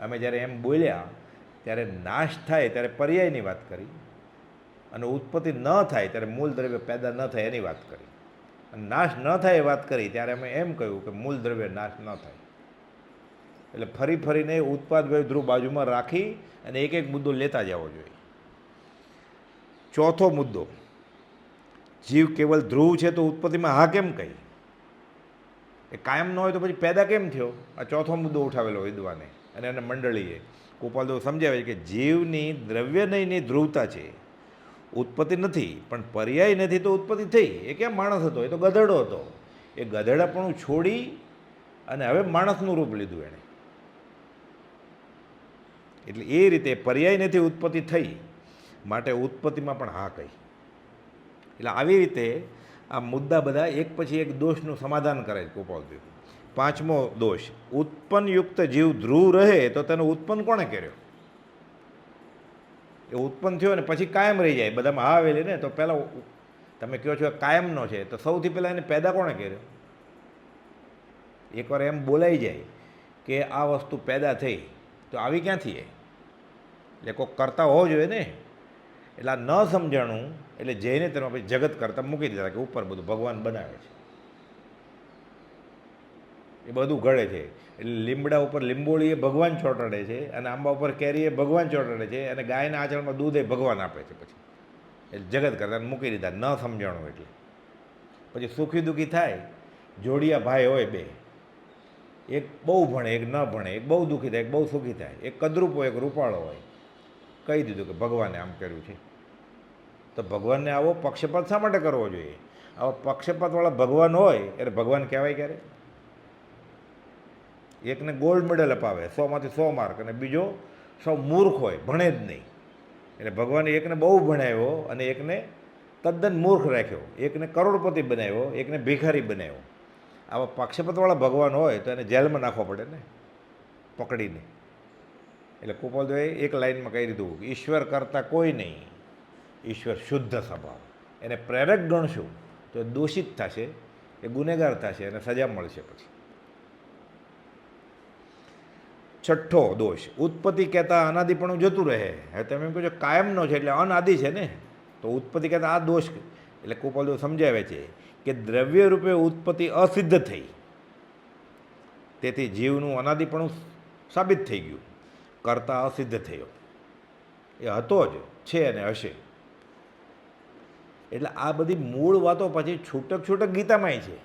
અમે જ્યારે એમ બોલ્યા ત્યારે નાશ થાય ત્યારે પર્યાયની વાત કરી, અને ઉત્પત્તિ ન થાય ત્યારે મૂળ દ્રવ્ય પેદા ન થાય એની વાત કરી, અને નાશ ન થાય એ વાત કરી ત્યારે અમે એમ કહ્યું કે મૂળ દ્રવ્ય નાશ ન થાય. એટલે ફરી ફરીને ઉત્પાદ વ્યય ધ્રુવ બાજુમાં રાખી અને એક એક મુદ્દો લેતા જવો જોઈએ. ચોથો મુદ્દો, જીવ કેવલ ધ્રુવ છે તો ઉત્પત્તિમાં હા કેમ કહી? એ કાયમ ન હોય તો પછી પેદા કેમ થયો? આ ચોથો મુદ્દો ઉઠાવેલો વિદ્વાને અને એને મંડળીએ. ગોપાલદેવ સમજાવે કે જીવની દ્રવ્ય નહીંની ધ્રુવતા છે, ઉત્પત્તિ નથી, પણ પર્યાય નથી તો ઉત્પત્તિ થઈ. એ કેમ માણસ હતો? એ તો ગધેડો હતો. એ ગધેડાપણું છોડી અને હવે માણસનું રૂપ લીધું એણે. એટલે એ રીતે પર્યાય નથી ઉત્પત્તિ થઈ, માટે ઉત્પત્તિમાં પણ હા કહી. એટલે આવી રીતે આ મુદ્દા બધા એક પછી એક દોષનું સમાધાન કરે છે ગોપાલદેવ. પાંચમો દોષ, ઉત્પન્નયુક્ત જીવ ધ્રુવ રહે તો તેનો ઉત્પન્ન કોણે કર્યો? એ ઉત્પન્ન થયો ને પછી કાયમ રહી જાય બધામાં હા આવેલી ને, તો પહેલાં તમે કહો છો કાયમનો છે તો સૌથી પહેલાં એને પેદા કોણે કર્યો? એકવાર એમ બોલાઈ જાય કે આ વસ્તુ પેદા થઈ તો આવી ક્યાંથી? એટલે કોઈ કરતા હોવો જોઈએ ને. એટલે આ ન સમજાણું એટલે જઈને તેમાં પછી જગત કરતા મૂકી દીધા કે ઉપર બધું ભગવાન બનાવે છે, એ બધું ઘડે છે. એટલે લીમડા ઉપર લીંબોળી એ ભગવાન ચોંટાડે છે, અને આંબા ઉપર કેરી એ ભગવાન ચોંટાડે છે, અને ગાયના આચરણમાં દૂધ એ ભગવાન આપે છે. પછી એટલે જગત કરતા મૂકી દીધા ન સમજાણું એટલે. પછી સુખી દુઃખી થાય, જોડિયા ભાઈ હોય બે, એક બહુ ભણે એક ન ભણે, એક બહુ દુઃખી થાય એક બહુ સુખી થાય, એક કદરૂપ હોય એક રૂપાળો હોય. કહી દીધું કે ભગવાને આમ કર્યું છે. તો ભગવાનને આવો પક્ષપાત શા માટે કરવો જોઈએ? આવો પક્ષપાતવાળા ભગવાન હોય એટલે ભગવાન કહેવાય ક્યારે? એકને ગોલ્ડ મેડલ અપાવે 100માંથી 100 માર્ક, અને બીજો સૌ મૂર્ખ હોય, ભણે જ નહીં. એટલે ભગવાને એકને બહુ ભણાવ્યો અને એકને તદ્દન મૂર્ખ રાખ્યો, એકને કરોડપતિ બનાવ્યો, એકને ભિખારી બનાવ્યો. આવા પક્ષપાતવાળા ભગવાન હોય તો એને જેલમાં નાખવો પડે ને, પકડીને. એટલે ગોપાલદેવે એક લાઈનમાં કહી દીધું, ઈશ્વર કરતાં કોઈ નહીં, ઈશ્વર શુદ્ધ સ્વભાવ. એને પ્રેરક ગણશું તો એ દોષિત થશે, એ ગુનેગાર થશે અને સજા મળશે પછી. છઠ્ઠો દોષ, ઉત્પત્તિ કહેતા અનાદિપણું જતું રહે. હવે તમે એમ કહો છો કાયમનો છે એટલે અનાદિ છે ને, તો ઉત્પત્તિ કહેતા આ દોષ. એટલે ગોપાલદેવ સમજાવે છે કે દ્રવ્ય રૂપે ઉત્પત્તિ અસિદ્ધ થઈ, તેથી જીવનું અનાદિપણું સાબિત થઈ ગયું, કરતા અસિદ્ધ થયો. એ હતો જ, છે અને હશે. એટલે આ બધી મૂળ વાતો પછી છૂટક છૂટક ગીતામાંય છે.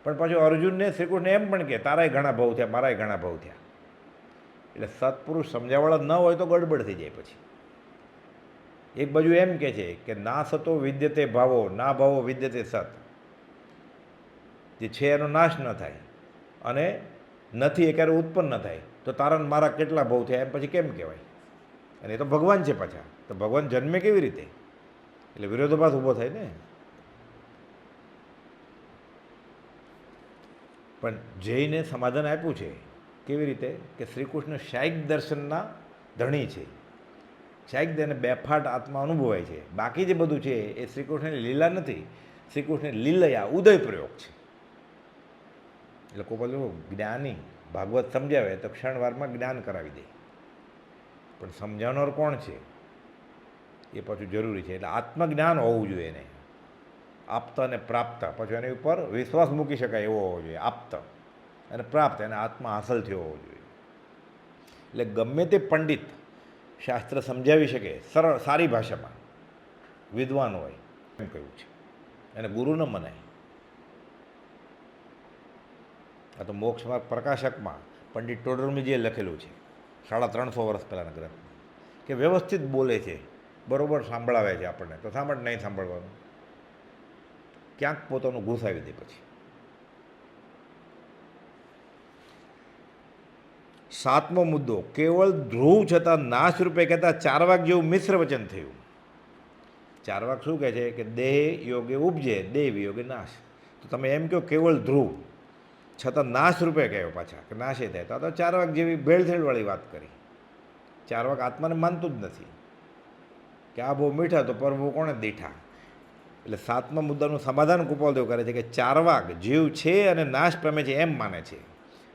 પણ પાછું અર્જુનને શ્રીકૃષ્ણ એમ પણ કહે તારાય ઘણા ભાવ થયા, મારાય ઘણા ભાવ થયા. એટલે સત્પુરુષ સમજાવવાળા ન હોય તો ગડબડ થઈ જાય પછી. એક બાજુ એમ કહે છે કે ના સતો વિદ્યતે ભાવો, ના ભાવો વિદ્યતે સત. જે છે એનો નાશ ન થાય, અને નથી એ ક્યારે ઉત્પન્ન ન થાય, તો તારા મારા કેટલા ભાવ થયા એમ પછી કેમ કહેવાય? અને એ તો ભગવાન છે પાછા, તો ભગવાન જન્મે કેવી રીતે? એટલે વિરોધાભાસ ઊભો થાય ને. પણ જઈને સમાધાન આપ્યું છે કેવી રીતે કે શ્રી કૃષ્ણ શાયિક દર્શનના ધણી છે. શાયિક તેને બેફાટ આત્મા અનુભવાય છે. બાકી જે બધું છે એ શ્રી કૃષ્ણની લીલા નથી, શ્રી કૃષ્ણની લીલયા ઉદય પ્રયોગ છે. એટલે કોઈ બધું જ્ઞાની ભાગવત સમજાવે તો ક્ષણવારમાં જ્ઞાન કરાવી દે, પણ સમજાવનાર કોણ છે એ પાછું જરૂરી છે. એટલે આત્મજ્ઞાન હોવું જોઈએ એને, આપ્ત અને પ્રાપ્ત, પછી એની ઉપર વિશ્વાસ મૂકી શકાય એવો હોવો જોઈએ. આપ્ત અને પ્રાપ્ત, એને આત્મા હાંસલ થયો હોવો જોઈએ. એટલે ગમે તે પંડિત શાસ્ત્ર સમજાવી શકે સરળ સારી ભાષામાં, વિદ્વાન હોય એમ કહ્યું છે, એને ગુરુ ન મનાય. આ તો મોક્ષ માર્ગ પ્રકાશકમાં પંડિત ટોડરમીજીએ લખેલું છે 350 વર્ષ પહેલાંના ગ્રંથમાં, કે વ્યવસ્થિત બોલે છે, બરાબર સાંભળાવે છે આપણને, તો સાંભળ નહીં સાંભળવાનું, ક્યાંક પોતાનું ઘૂસાવી દે. પછી 7મો મુદ્દો, કેવળ ધ્રુવ છતાં નાશ રૂપે કહેતા ચારવાક જેવું મિશ્ર વચન થયું. ચારવાક શું કહે છે કે દેહ યોગે ઉપજે, દેહ વિયોગે નાશ. તો તમે એમ કહો કેવળ ધ્રુવ છતાં નાશ રૂપે કહ્યો પાછા કે નાશે થાય, તો આ તો ચારવાક જેવી ભેળસેળવાળી વાત કરી. ચારવાક આત્માને માનતું જ નથી કે આ બહુ મીઠા તો પર બહુ કોણે દીઠા. એટલે 7મા મુદ્દાનું સમાધાન કૃપાલદેવ કરે છે કે ચારવાક જીવ છે અને નાશ પામે છે એમ માને છે.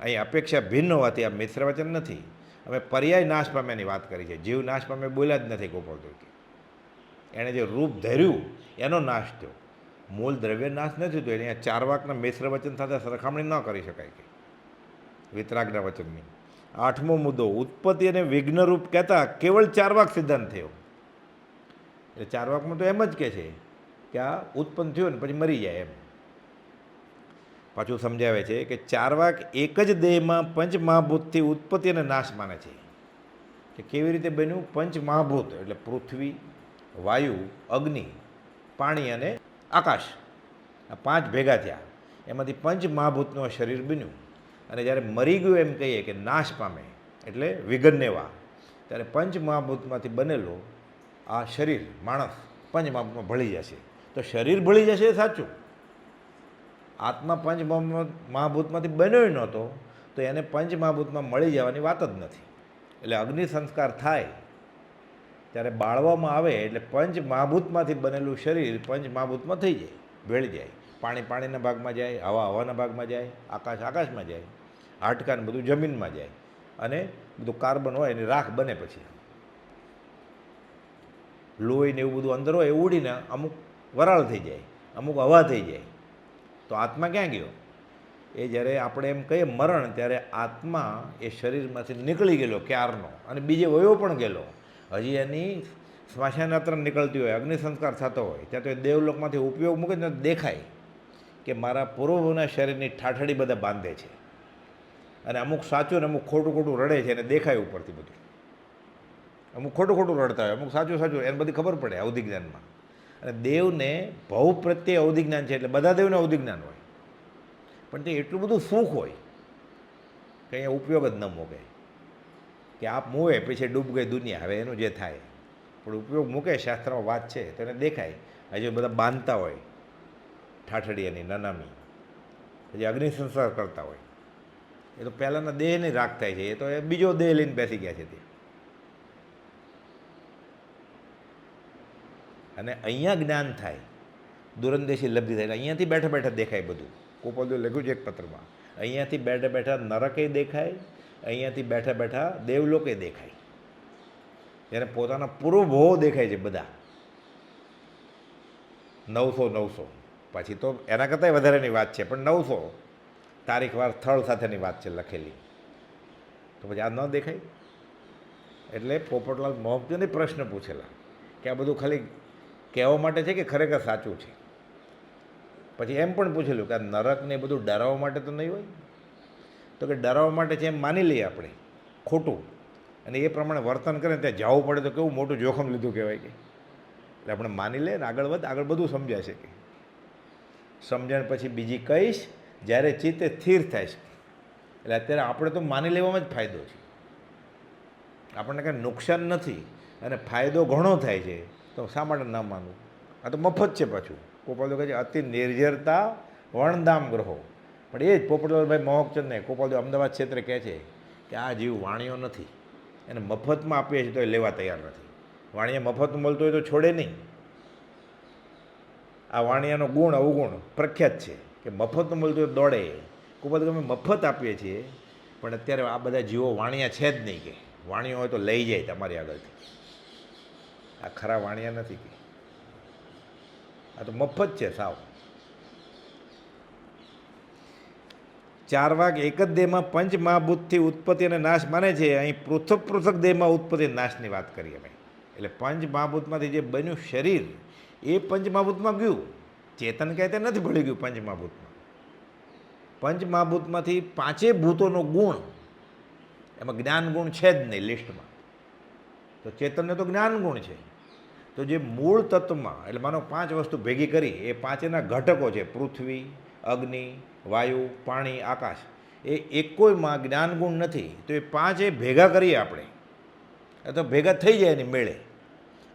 અહીં અપેક્ષા ભિન્ન હોવાથી આ મિશ્ર વચન નથી. અમે પર્યાય નાશ પામ્યાની વાત કરી છે, જીવ નાશ પામે બોલ્યા જ નથી કૃપાલદેવ કે એણે જે રૂપ ધર્યું એનો નાશ થયો, મૂળ દ્રવ્ય નાશ નથી થયો. એને ચારવાકના મિશ્ર વચન સાથે સરખામણી ન કરી શકાય કે વિતરાગના વચનની. 8મો મુદ્દો, ઉત્પત્તિ અને વિઘ્નરૂપ કહેતા કેવળ ચારવાક સિદ્ધાંત થયો. એટલે ચારવાકમાં તો એમ જ કહે છે કે આ ઉત્પન્ન થયો ને પછી મરી જાય એમ. પાછું સમજાવે છે કે ચારવાક એક જ દેહમાં પંચમહાભૂતથી ઉત્પત્તિ અને નાશ માને છે. કે કેવી રીતે બન્યું? પંચમહાભૂત એટલે પૃથ્વી, વાયુ, અગ્નિ, પાણી અને આકાશ, આ 5 ભેગા થયા, એમાંથી પંચમહાભૂતનું શરીર બન્યું. અને જ્યારે મરી ગયું એમ કહીએ કે નાશ પામે એટલે વિઘન્નેવા, ત્યારે પંચમહાભૂતમાંથી બનેલો આ શરીર માણસ પંચમહાભૂતમાં ભળી જશે. તો શરીર ભળી જશે એ સાચું, આત્મા પંચમહાભૂતમાંથી બન્યો નહોતો, તો એને પંચમહાભૂતમાં મળી જવાની વાત જ નથી. એટલે અગ્નિ સંસ્કાર થાય ત્યારે બાળવામાં આવે એટલે પંચમહાભૂતમાંથી બનેલું શરીર પંચમહાભૂતમાં થઈ જાય, ભેળી જાય. પાણી પાણીના ભાગમાં જાય, હવા હવાના ભાગમાં જાય, આકાશ આકાશમાં જાય, હાડકાને બધું જમીનમાં જાય, અને બધું કાર્બન હોય એની રાખ બને. પછી લોહી ને એવું બધું અંદર હોય એ ઉડીને અમુક વરાળ થઈ જાય, અમુક હવા થઈ જાય. તો આત્મા ક્યાં ગયો? એ જ્યારે આપણે એમ કહીએ મરણ, ત્યારે આત્મા એ શરીરમાંથી નીકળી ગયેલો ક્યારનો, અને બીજે વયો પણ ગયેલો. હજી એની સ્મશાનયાત્રા નીકળતી હોય, અગ્નિ સંસ્કાર થતો હોય, ત્યાં તો એ દેવલોકમાંથી ઉપયોગ મૂકે ને દેખાય કે મારા પૂર્વના શરીરની ઠાઠડી બધા બાંધે છે, અને અમુક સાચું ને અમુક ખોટું ખોટું રડે છે, એને દેખાય ઉપરથી બધું. અમુક ખોટું ખોટું રડતા હોય, અમુક સાચું સાચું, એને બધી ખબર પડે અવધિ જ્ઞાનમાં. અને દેવને ભવ પ્રત્યે અવધિ જ્ઞાન છે, એટલે બધા દેવને અવધિ જ્ઞાન હોય, પણ તે એટલું બધું સુખ હોય કે અહીંયા ઉપયોગ જ ન મૂકે. કે આપ મૂવે પછી ડૂબ ગઈ દુનિયા, હવે એનું જે થાય. પણ ઉપયોગ મૂકે, શાસ્ત્રમાં વાત છે તો એને દેખાય. હજી બધા બાંધતા હોય ઠાઠડિયાની નનામી, પછી અગ્નિ સંસ્કાર કરતા હોય, એ તો પહેલાંના દેહની રાખ થાય છે, એ તો એ બીજો દેહ લઈને બેસી ગયા છે તે. અને અહીંયા જ્ઞાન થાય, દુરંદેશી લબ્ધિ થાય. અહીંયાથી બેઠા બેઠા દેખાય બધું. કૃપાલદેવે લખ્યું છે એક પત્રમાં, અહીંયાથી બેઠા બેઠા નરકે દેખાય, અહીંયાથી બેઠા બેઠા દેવલોકે દેખાય. જ્યારે પોતાના પૂર્વભવો દેખાય છે બધા 900 પછી તો એના કરતાંય વધારેની વાત છે, પણ 900 તારીખવાર સ્થળ સાથેની વાત છે લખેલી. તો પછી આ ન દેખાય? એટલે પોપટલાલ મહોત્સવને પ્રશ્ન પૂછેલા કે આ બધું ખાલી કહેવા માટે છે કે ખરેખર સાચું છે? પછી એમ પણ પૂછેલું કે આ નરકને બધું ડરાવવા માટે તો નહીં હોય? તો કે ડરાવવા માટે છે એમ માની લઈએ આપણે ખોટું, અને એ પ્રમાણે વર્તન કરે ત્યાં જવું પડે તો કેવું મોટું જોખમ લીધું કહેવાય કે. એટલે આપણે માની લઈએ ને આગળ વધ, આગળ બધું સમજાશે કે. સમજણ પછી બીજી કહીશ જ્યારે ચિત્તે સ્થિર થાય છે. એટલે અત્યારે આપણે તો માની લેવામાં જ ફાયદો છે, આપણને કાંઈ નુકસાન નથી અને ફાયદો ઘણો થાય છે, તો શા માટે ના માનવું? આ તો મફત છે. પાછું ગોપાલદેવ કહે છે અતિ નિર્જરતા વણદામ ગ્રહો. પણ એ જ પોપટલાલભાઈ મહોકચંદને ગોપાલદેવ અમદાવાદ ક્ષેત્રે કહે છે કે આ જીવ વાણિયો નથી, એને મફતમાં આપીએ છીએ તો એ લેવા તૈયાર નથી. વાણિયા મફતમાં મળતું હોય તો છોડે નહીં. આ વાણિયાનો ગુણ અવગુણ પ્રખ્યાત છે કે મફતનું મળતું હોય દોડે. ખૂબ જ અમે મફત આપીએ છીએ, પણ અત્યારે આ બધા જીવો વાણિયા છે જ નહીં. કે વાણિયો હોય તો લઈ જાય તમારી આગળથી. આ ખરા વાણિયા નથી. કે આ તો મફત છે સાવ. 4 વાગ એક જ દેહમાં પંચ મહાભૂતથી ઉત્પત્તિ અને નાશ માને છે. અહીં પૃથક પૃથક દેહમાં ઉત્પત્તિ નાશની વાત કરીએ અમે. એટલે પંચ મહાભૂતમાંથી જે બન્યું શરીર એ પંચ મહાભૂતમાં ગયું. ચેતન કહે તે નથી ભળી ગયું પંચ મહાભૂતમાં. પંચ મહાભૂતમાંથી 5 ભૂતોનો ગુણ, એમાં જ્ઞાન ગુણ છે જ નહીં લિસ્ટમાં. તો ચેતનને તો જ્ઞાન ગુણ છે. તો જે મૂળ તત્વમાં, એટલે માનો 5 વસ્તુ ભેગી કરી, એ 5 ઘટકો છે પૃથ્વી, અગ્નિ, વાયુ, પાણી, આકાશ. એ એકોયમાં જ્ઞાન ગુણ નથી. તો એ 5 ભેગા કરીએ આપણે, અથવા ભેગા થઈ જાય એની મેળે,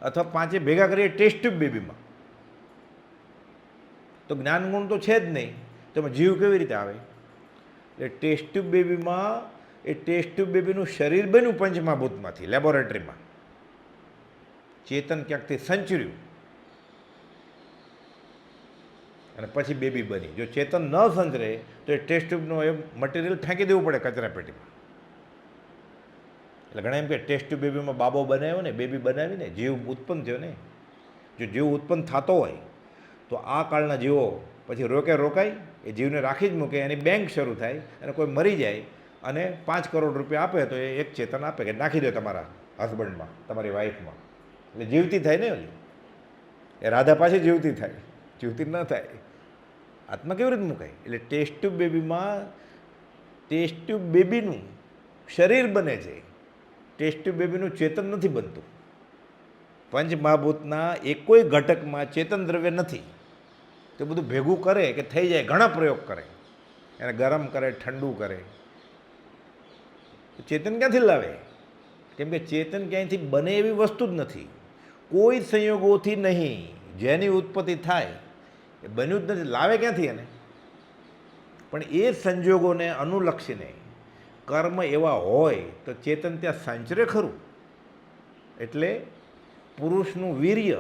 અથવા 5 ભેગા કરીએ ટેસ્ટ ટ્યુબ બેબીમાં, તો જ્ઞાન ગુણ તો છે જ નહીં. તો એમાં જીવ કેવી રીતે આવે? એટલે ટેસ્ટ ટ્યુબ બેબીમાં એ ટેસ્ટ ટ્યુબ બેબીનું શરીર બન્યું પંચમહાભૂતમાંથી લેબોરેટરીમાં. ચેતન ક્યાંકથી સંચર્યું અને પછી બેબી બની. જો ચેતન ન સંચરે તો એ ટેસ્ટ ટ્યુબનું એ મટીરિયલ ફેંકી દેવું પડે કચરા પેટીમાં. એટલે ઘણા એમ કે ટેસ્ટ ટ્યુબ બેબીમાં બાબો બનાવ્યો ને, બેબી બનાવીને જીવ ઉત્પન્ન થયો ને. જો જીવ ઉત્પન્ન થતો હોય તો આ કાળના જીવો પછી રોકાય, એ જીવને રાખી જ મૂકે, એની બેંક શરૂ થાય, અને કોઈ મરી જાય અને 5 કરોડ રૂપિયા આપે તો એ એક ચેતન આપે કે નાખી દો તમારા હસબન્ડમાં, તમારી વાઈફમાં. એટલે જીવતી થાય ને ઓલી. એ રાધા પાછી જીવતી થાય, જીવતી ન થાય. આત્મા કેવી રીતે મુકાય? એટલે ટેસ્ટ ટ્યુબ બેબીમાં ટેસ્ટ ટ્યુબ બેબીનું શરીર બને છે. ટેસ્ટ ટ્યુબ બેબીનું ચેતન નથી બનતું. પંચ મહાભૂતના એકોય ઘટકમાં ચેતન દ્રવ્ય નથી. તે બધું ભેગું કરે કે થઈ જાય, ઘણા પ્રયોગ કરે, એને ગરમ કરે, ઠંડુ કરે. ચેતન ક્યાંથી લાવે? કેમ કે ચેતન ક્યાંયથી બને એવી વસ્તુ જ નથી. કોઈ સંયોગોથી નહીં. જેની ઉત્પત્તિ થાય એ બન્યું જ નથી. લાવે ક્યાંથી એને? પણ એ સંજોગોને અનુલક્ષીને કર્મ એવા હોય તો ચેતન ત્યાં સંચરે ખરું. એટલે પુરુષનું વીર્ય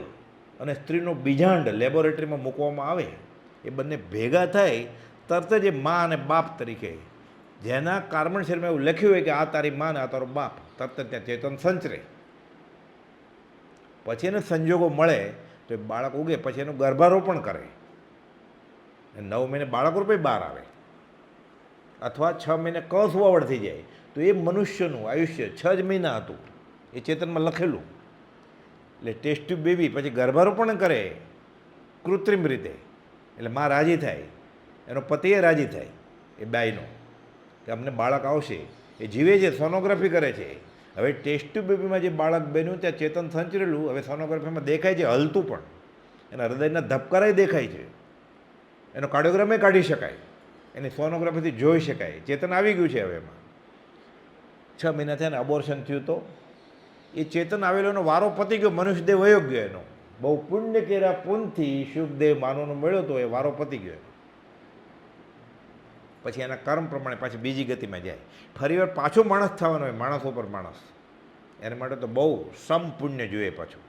અને સ્ત્રીનો બીજાંડ લેબોરેટરીમાં મૂકવામાં આવે, એ બંને ભેગા થાય તરત જ એ મા અને બાપ તરીકે, જેના કાર્બન શરીરમાં એવું લખ્યું હોય કે આ તારી મા ને આ તારો બાપ, તરત જ ત્યાં ચેતન સંચરે. પછી એને સંજોગો મળે તો એ બાળક ઉગે, પછી એનું ગર્ભારોપણ કરે, 9 મહિને બાળક રૂપે બહાર આવે, અથવા 6 મહિને કસ વાવડ થઈ જાય. તો એ મનુષ્યનું આયુષ્ય 6 જ મહિના હતું, એ ચેતનમાં લખેલું. એટલે ટેસ્ટ ટ્યુબ બેબી પછી ગર્ભારોપણ કરે કૃત્રિમ રીતે, એટલે માં રાજી થાય, એનો પતિએ રાજી થાય એ બાઈનો કે અમને બાળક આવશે. એ જીવે છે, સોનોગ્રાફી કરે છે. હવે ટેસ્ટ ટ્યુબ બેબીમાં જે બાળક બન્યું ત્યાં ચેતન સંચરેલું હવે સોનોગ્રાફીમાં દેખાય છે, હલતું પણ, એના હૃદયના ધબકારાય દેખાય છે, એનો કાર્ડિયોગ્રામે કાઢી શકાય, એની સોનોગ્રાફીથી જોઈ શકાય. ચેતન આવી ગયું છે. હવે એમાં 6 મહિના થયા ને અબોર્શન થયું તો એ ચેતન આવેલો એનો વારો પતી ગયો, મનુષ્ય દેહ વયો ગયો. એનો બહુ પુણ્ય કેરા પુનથી શુભ દેહ માનવનો મળ્યો તો એ વારો પતી ગયો. પછી એના કર્મ પ્રમાણે પાછી બીજી ગતિમાં જાય. ફરીવાર પાછો માણસ થવાનો હોય, માણસો પર માણસ. એના માટે તો બહુ સમ પુણ્ય જોઈએ. પાછું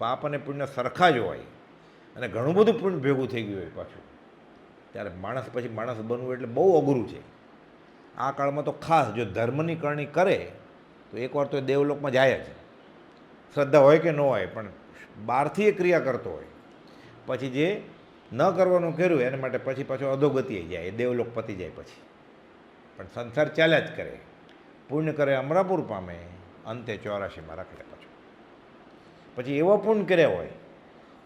પાપ અને પુણ્ય સરખા જ હોય, અને ઘણું બધું પુણ્ય ભેગું થઈ ગયું હોય પાછું. ત્યારે માણસ પછી માણસ બનવું એટલે બહુ અઘરું છે. આ કાળમાં તો ખાસ જો ધર્મની કરણી કરે તો એકવાર તો એ દેવલોકમાં જાય જ. શ્રદ્ધા હોય કે ન હોય, પણ બહારથી એ ક્રિયા કરતો હોય. પછી જે ન કરવાનું કર્યું એના માટે પછી પાછો અધોગતિએ જાય, એ દેવલોક પતી જાય પછી. પણ સંસાર ચાલ્યા જ કરે. પુણ્ય કરે અમરાપુર પામે, અંતે 84માં રખડે પાછું. પછી એવા પુણ્ય કર્યા હોય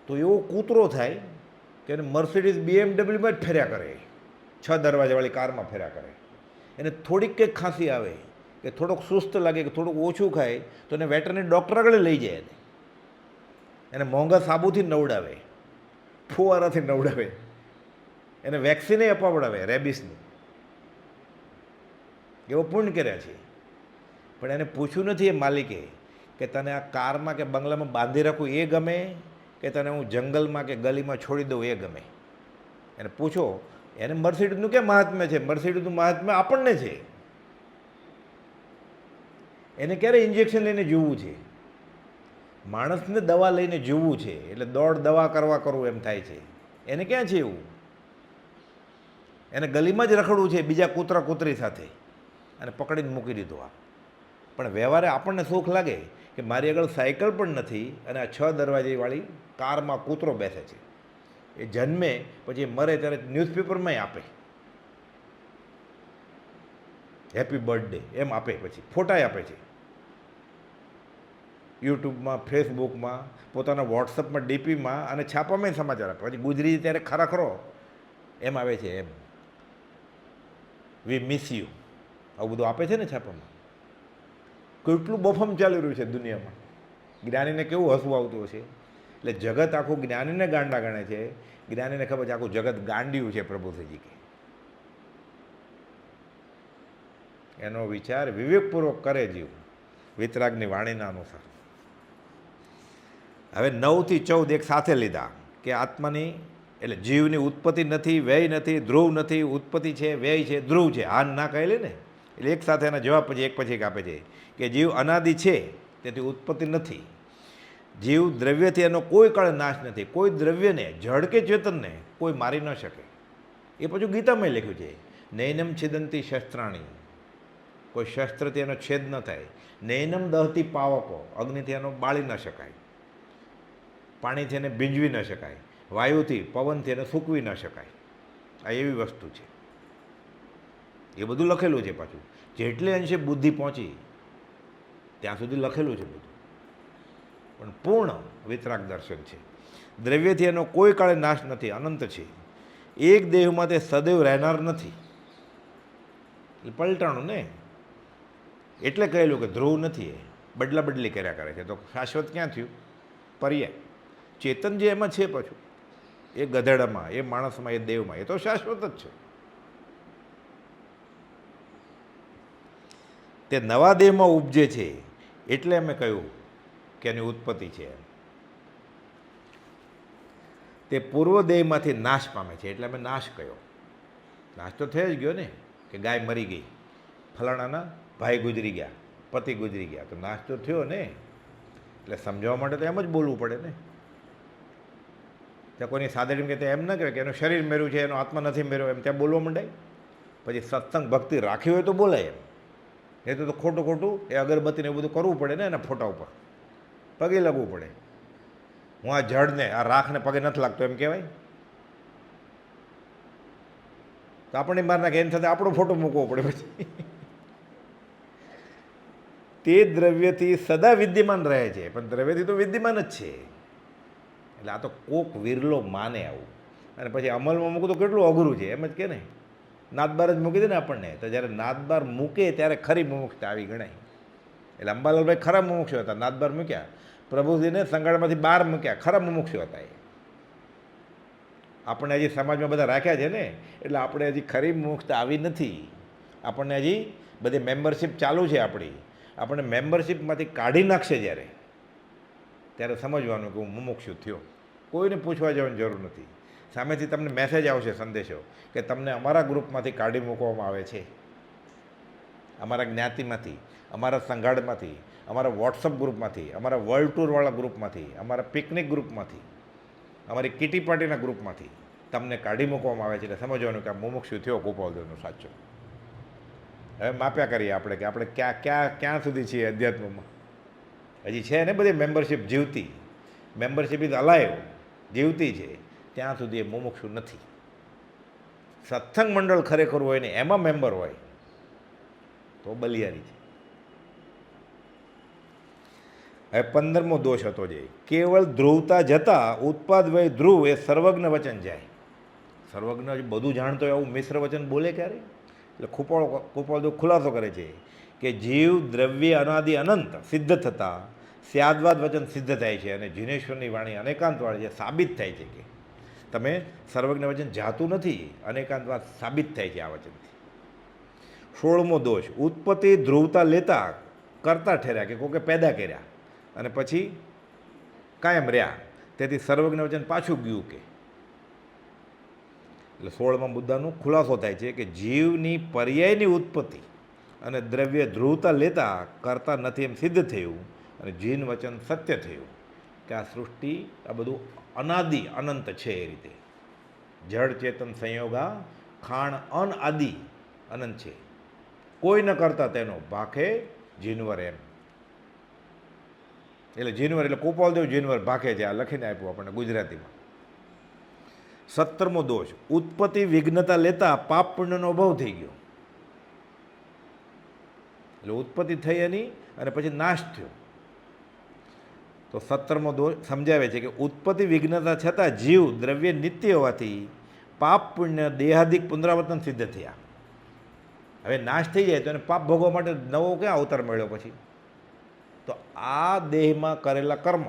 તો એવો કૂતરો થાય કે એને મર્સિડીઝ BMW જ ફેર્યા કરે, 6 દરવાજાવાળી કારમાં ફેર્યા કરે. એને થોડીક કંઈક ખાંસી આવે કે થોડોક સુસ્ત લાગે કે થોડુંક ઓછું ખાય તો એને વેટરનરી ડૉક્ટર આગળ લઈ જાય. એને મોંઘા સાબુથી નવડાવે, ફુવારાથી નવડાવે, એને વેક્સિને અપાવડાવે રેબિસની. એવો પુણ્ય કર્યા છે. પણ એને પૂછ્યું નથી એ માલિકે કે તને આ કારમાં કે બંગલામાં બાંધી રાખું એ ગમે કે તને હું જંગલમાં કે ગલીમાં છોડી દઉં એ ગમે. એને પૂછો. એને મર્સિડીઝનું કેમ મહાત્મ્ય છે? મર્સિડીઝનું મહાત્મ્ય આપણને છે. એને ક્યારે ઇન્જેક્શન લઈને જીવવું છે? માણસને દવા લઈને જીવવું છે, એટલે દોડ દવા કરવું એમ થાય છે. એને ક્યાં છે એવું? એને ગલીમાં જ રખડવું છે બીજા કૂતરા કૂતરી સાથે, અને પકડીને મૂકી દીધો. આ પણ વ્યવહારે આપણને સુખ લાગે કે મારી આગળ સાયકલ પણ નથી અને આ 6 દરવાજાવાળી કારમાં કૂતરો બેસે છે. એ જન્મે પછી મરે ત્યારે ન્યૂઝપેપરમાંય આપે હેપી બર્થડે એમ આપે, પછી ફોટાય આપે છે યુટ્યુબમાં, ફેસબુકમાં, પોતાના વોટ્સઅપમાં, ડીપીમાં અને છાપામાં સમાચાર આપે. પછી ગુજરી ત્યારે ખરાખરો એમ આવે છે, એમ વી મિસ યુ, આવું બધું આપે છે ને છાપામાં. કેટલું બફમ ચાલી રહ્યું છે દુનિયામાં. જ્ઞાનીને કેવું હસવું આવતું હશે. એટલે જગત આખું જ્ઞાનીને ગાંડા ગણે છે. જ્ઞાનીને ખબર છે આખું જગત ગાંડિયું છે. પ્રભુજી કે એનો વિચાર વિવેકપૂર્વક કરે જીવ, વિતરાગની વાણીના અનુસાર. હવે 9 થી 14 એક સાથે લીધા કે આત્માની એટલે જીવની ઉત્પત્તિ નથી, વ્યય નથી, ધ્રુવ નથી. ઉત્પત્તિ છે, વ્યય છે, ધ્રુવ છે. હાન ના કહેલી ને, એટલે એક સાથે એના જવાબ પછી એક આપે છે કે જીવ અનાદિ છે, તેથી ઉત્પત્તિ નથી. જીવ દ્રવ્યથી એનો કોઈ કાળ નાશ નથી. કોઈ દ્રવ્યને, જળ કે ચેતનને કોઈ મારી ન શકે. એ પછી ગીતામાં લખ્યું છે, નૈનમ છિદંતી શસ્ત્રાણી, કોઈ શસ્ત્રથી એનો છેદ ન થાય. નૈનમ દહતી પાવકો, અગ્નિથી એનો બાળી ન શકાય. પાણીથી એને ભીંજવી ન શકાય. વાયુથી, પવનથી એને સૂકવી ન શકાય. આ એવી વસ્તુ છે. એ બધું લખેલું છે. પાછું જેટલે અંશે બુદ્ધિ પહોંચી ત્યાં સુધી લખેલું છે બધું. પણ પૂર્ણ વિતરાગ દર્શન છે. દ્રવ્યથી એનો કોઈ કાળે નાશ નથી, અનંત છે. એક દેહમાં તે સદૈવ રહેનાર નથી. એ પલટાણું ને, એટલે કહેલું કે ધ્રુવ નથી. એ બદલા બદલી કર્યા કરે છે. તો શાશ્વત ક્યાં થયું? પર્યાય. ચેતન જે એમાં છે પાછું, એ ગધેડામાં, એ માણસમાં, એ દેવમાં, એ તો શાશ્વત જ છે. તે નવા દેહમાં ઉપજે છે, એટલે અમે કહ્યું કે એની ઉત્પત્તિ છે. તે પૂર્વ દેહમાંથી નાશ પામે છે, એટલે અમે નાશ કહ્યો. નાશ તો થઈ જ ગયો ને, કે ગાય મરી ગઈ, ફલાણાના ભાઈ ગુજરી ગયા, પતિ ગુજરી ગયા, તો નાશ તો થયો ને. એટલે સમજાવવા માટે તો એમ જ બોલવું પડે ને. ત્યાં કોઈની સાદડીમાં કે એમ ન કહેવાય કે એનું શરીર મેર્યું છે, એનો આત્મા નથી મેર્યો, એમ ત્યાં બોલવા માંડાય. પછી સત્સંગ ભક્તિ રાખી હોય તો બોલાય એમ. એ તો ખોટું ખોટું એ અગરબત્તીને એવું બધું કરવું પડે ને, એના ફોટા ઉપર પગે લાગવું પડે. હું આ જળને, આ રાખને પગે નથી લાગતો એમ કહેવાય? તો આપણને માર નાખે, એની સાથે આપણો ફોટો મૂકવો પડે. પછી તે દ્રવ્યથી સદા વિદ્યમાન રહે છે, પણ દ્રવ્યથી તો વિદ્યમાન જ છે. એટલે આ તો કોક વિરલો માને આવું, અને પછી અમલમાં મૂકવું તો કેટલું અઘરું છે. એમ જ કે ને, નાદબાર જ મૂકી દે ને આપણને, તો જ્યારે નાદબાર મૂકે ત્યારે ખરી મુમુક્ષતા આવી ગણાય. એટલે અંબાલાલભાઈ ખરા મુમુક્ષુ હતા, નાદબાર મૂક્યા. પ્રભુજીને સંગાળમાંથી બહાર મૂક્યા, ખરા મુમુક્ષુ હતા એ. આપણે હજી સમાજમાં બધા રાખ્યા છે ને, એટલે આપણે હજી ખરી મુમુક્ષતા આવી નથી. આપણને હજી બધી મેમ્બરશીપ ચાલુ છે આપણી. આપણને મેમ્બરશીપમાંથી કાઢી નાખશે જ્યારે, ત્યારે સમજવાનું કે હું મુમુક્ષુ થયો. કોઈને પૂછવા જવાની જરૂર નથી. સામેથી તમને મેસેજ આવશે, સંદેશો, કે તમને અમારા ગ્રુપમાંથી કાઢી મૂકવામાં આવે છે, અમારા જ્ઞાતિમાંથી, અમારા સંઘાડમાંથી, અમારા વોટ્સઅપ ગ્રુપમાંથી, અમારા વર્લ્ડ ટૂરવાળા ગ્રુપમાંથી, અમારા પિકનિક ગ્રુપમાંથી, અમારી કિટી પાર્ટીના ગ્રુપમાંથી તમને કાઢી મૂકવામાં આવે છે. એટલે સમજવાનું કે આ મુમુક્ષુ થયો ગોપાલદેવનો સાચો. હવે માપ્યા કરીએ આપણે કે આપણે ક્યાં સુધી છીએ અધ્યાત્મમાં. હજી છે ને બધી મેમ્બરશીપ જીવતી, મેમ્બરશીપ ઇઝ અલાઈવ, જીવતી છે. ત્યાં સુધી એ મુમુક્ષુ નથી. સત્સંગ મંડળ ખરેખર હોય ને એમાં મેમ્બર હોય તો બલિયારી છે. હવે 15મો દોષ હતો જે કેવળ ધ્રુવતા જતાં ઉત્પાદ વય ધ્રુવ એ સર્વજ્ઞ વચન જાય. સર્વજ્ઞ બધું જાણતો હોય આવું મિશ્ર વચન બોલે ક્યારે? એટલે કૃપાળદેવ ખુલાસો કરે છે કે જીવ દ્રવ્ય અનાદિ અનંત સિદ્ધ થતાં સ્યાદવાદ વચન સિદ્ધ થાય છે, અને જીનેશ્વરની વાણી અનેકાંતવાળી છે, સાબિત થાય છે કે તમે સર્વજ્ઞ વચન જાતું નથી, અનેકાંતવાદ સાબિત થાય છે આ વચનથી. 16મો દોષ ઉત્પત્તિ ધ્રુવતા લેતા કરતા ઠેર્યા, કે કોકે પેદા કર્યા અને પછી કાયમ રહ્યા, તેથી સર્વજ્ઞ વચન પાછું ગયું કે. એટલે 16મા મુદ્દાનો ખુલાસો થાય છે કે જીવની પર્યાયની ઉત્પત્તિ અને દ્રવ્ય ધ્રુવતા લેતા કરતા નથી એમ સિદ્ધ થયું, અને જીન વચન સત્ય થયું કે આ સૃષ્ટિ આ બધું અનાદિ અનંત છે. એ રીતે જળ ચેતન સંયોગા ખાણ અનઆદિ અનંત છે, કોઈ ન કરતા તેનો ભાખે જીનવર. એમ એટલે જીનવર એટલે ગોપાલદેવ જીનવર ભાખે છે. આ લખીને આપ્યું આપણને ગુજરાતીમાં. 17મો દોષ, ઉત્પત્તિ વિઘ્નતા લેતા પાપ પુણ્યનો અભાવ થઈ ગયો. એટલે ઉત્પત્તિ થઈ એની અને પછી નાશ થયો. તો 17મો દોષ સમજાવે છે કે ઉત્પત્તિ વિઘ્નતા છતાં જીવ દ્રવ્ય નિત્ય હોવાથી પાપ પુણ્ય દેહાદિક પુનરાવર્તન સિદ્ધ થયા. હવે નાશ થઈ જાય તો એને પાપ ભોગવવા માટે નવો ક્યાં અવતાર મળ્યો પછી? તો આ દેહમાં કરેલા કર્મ,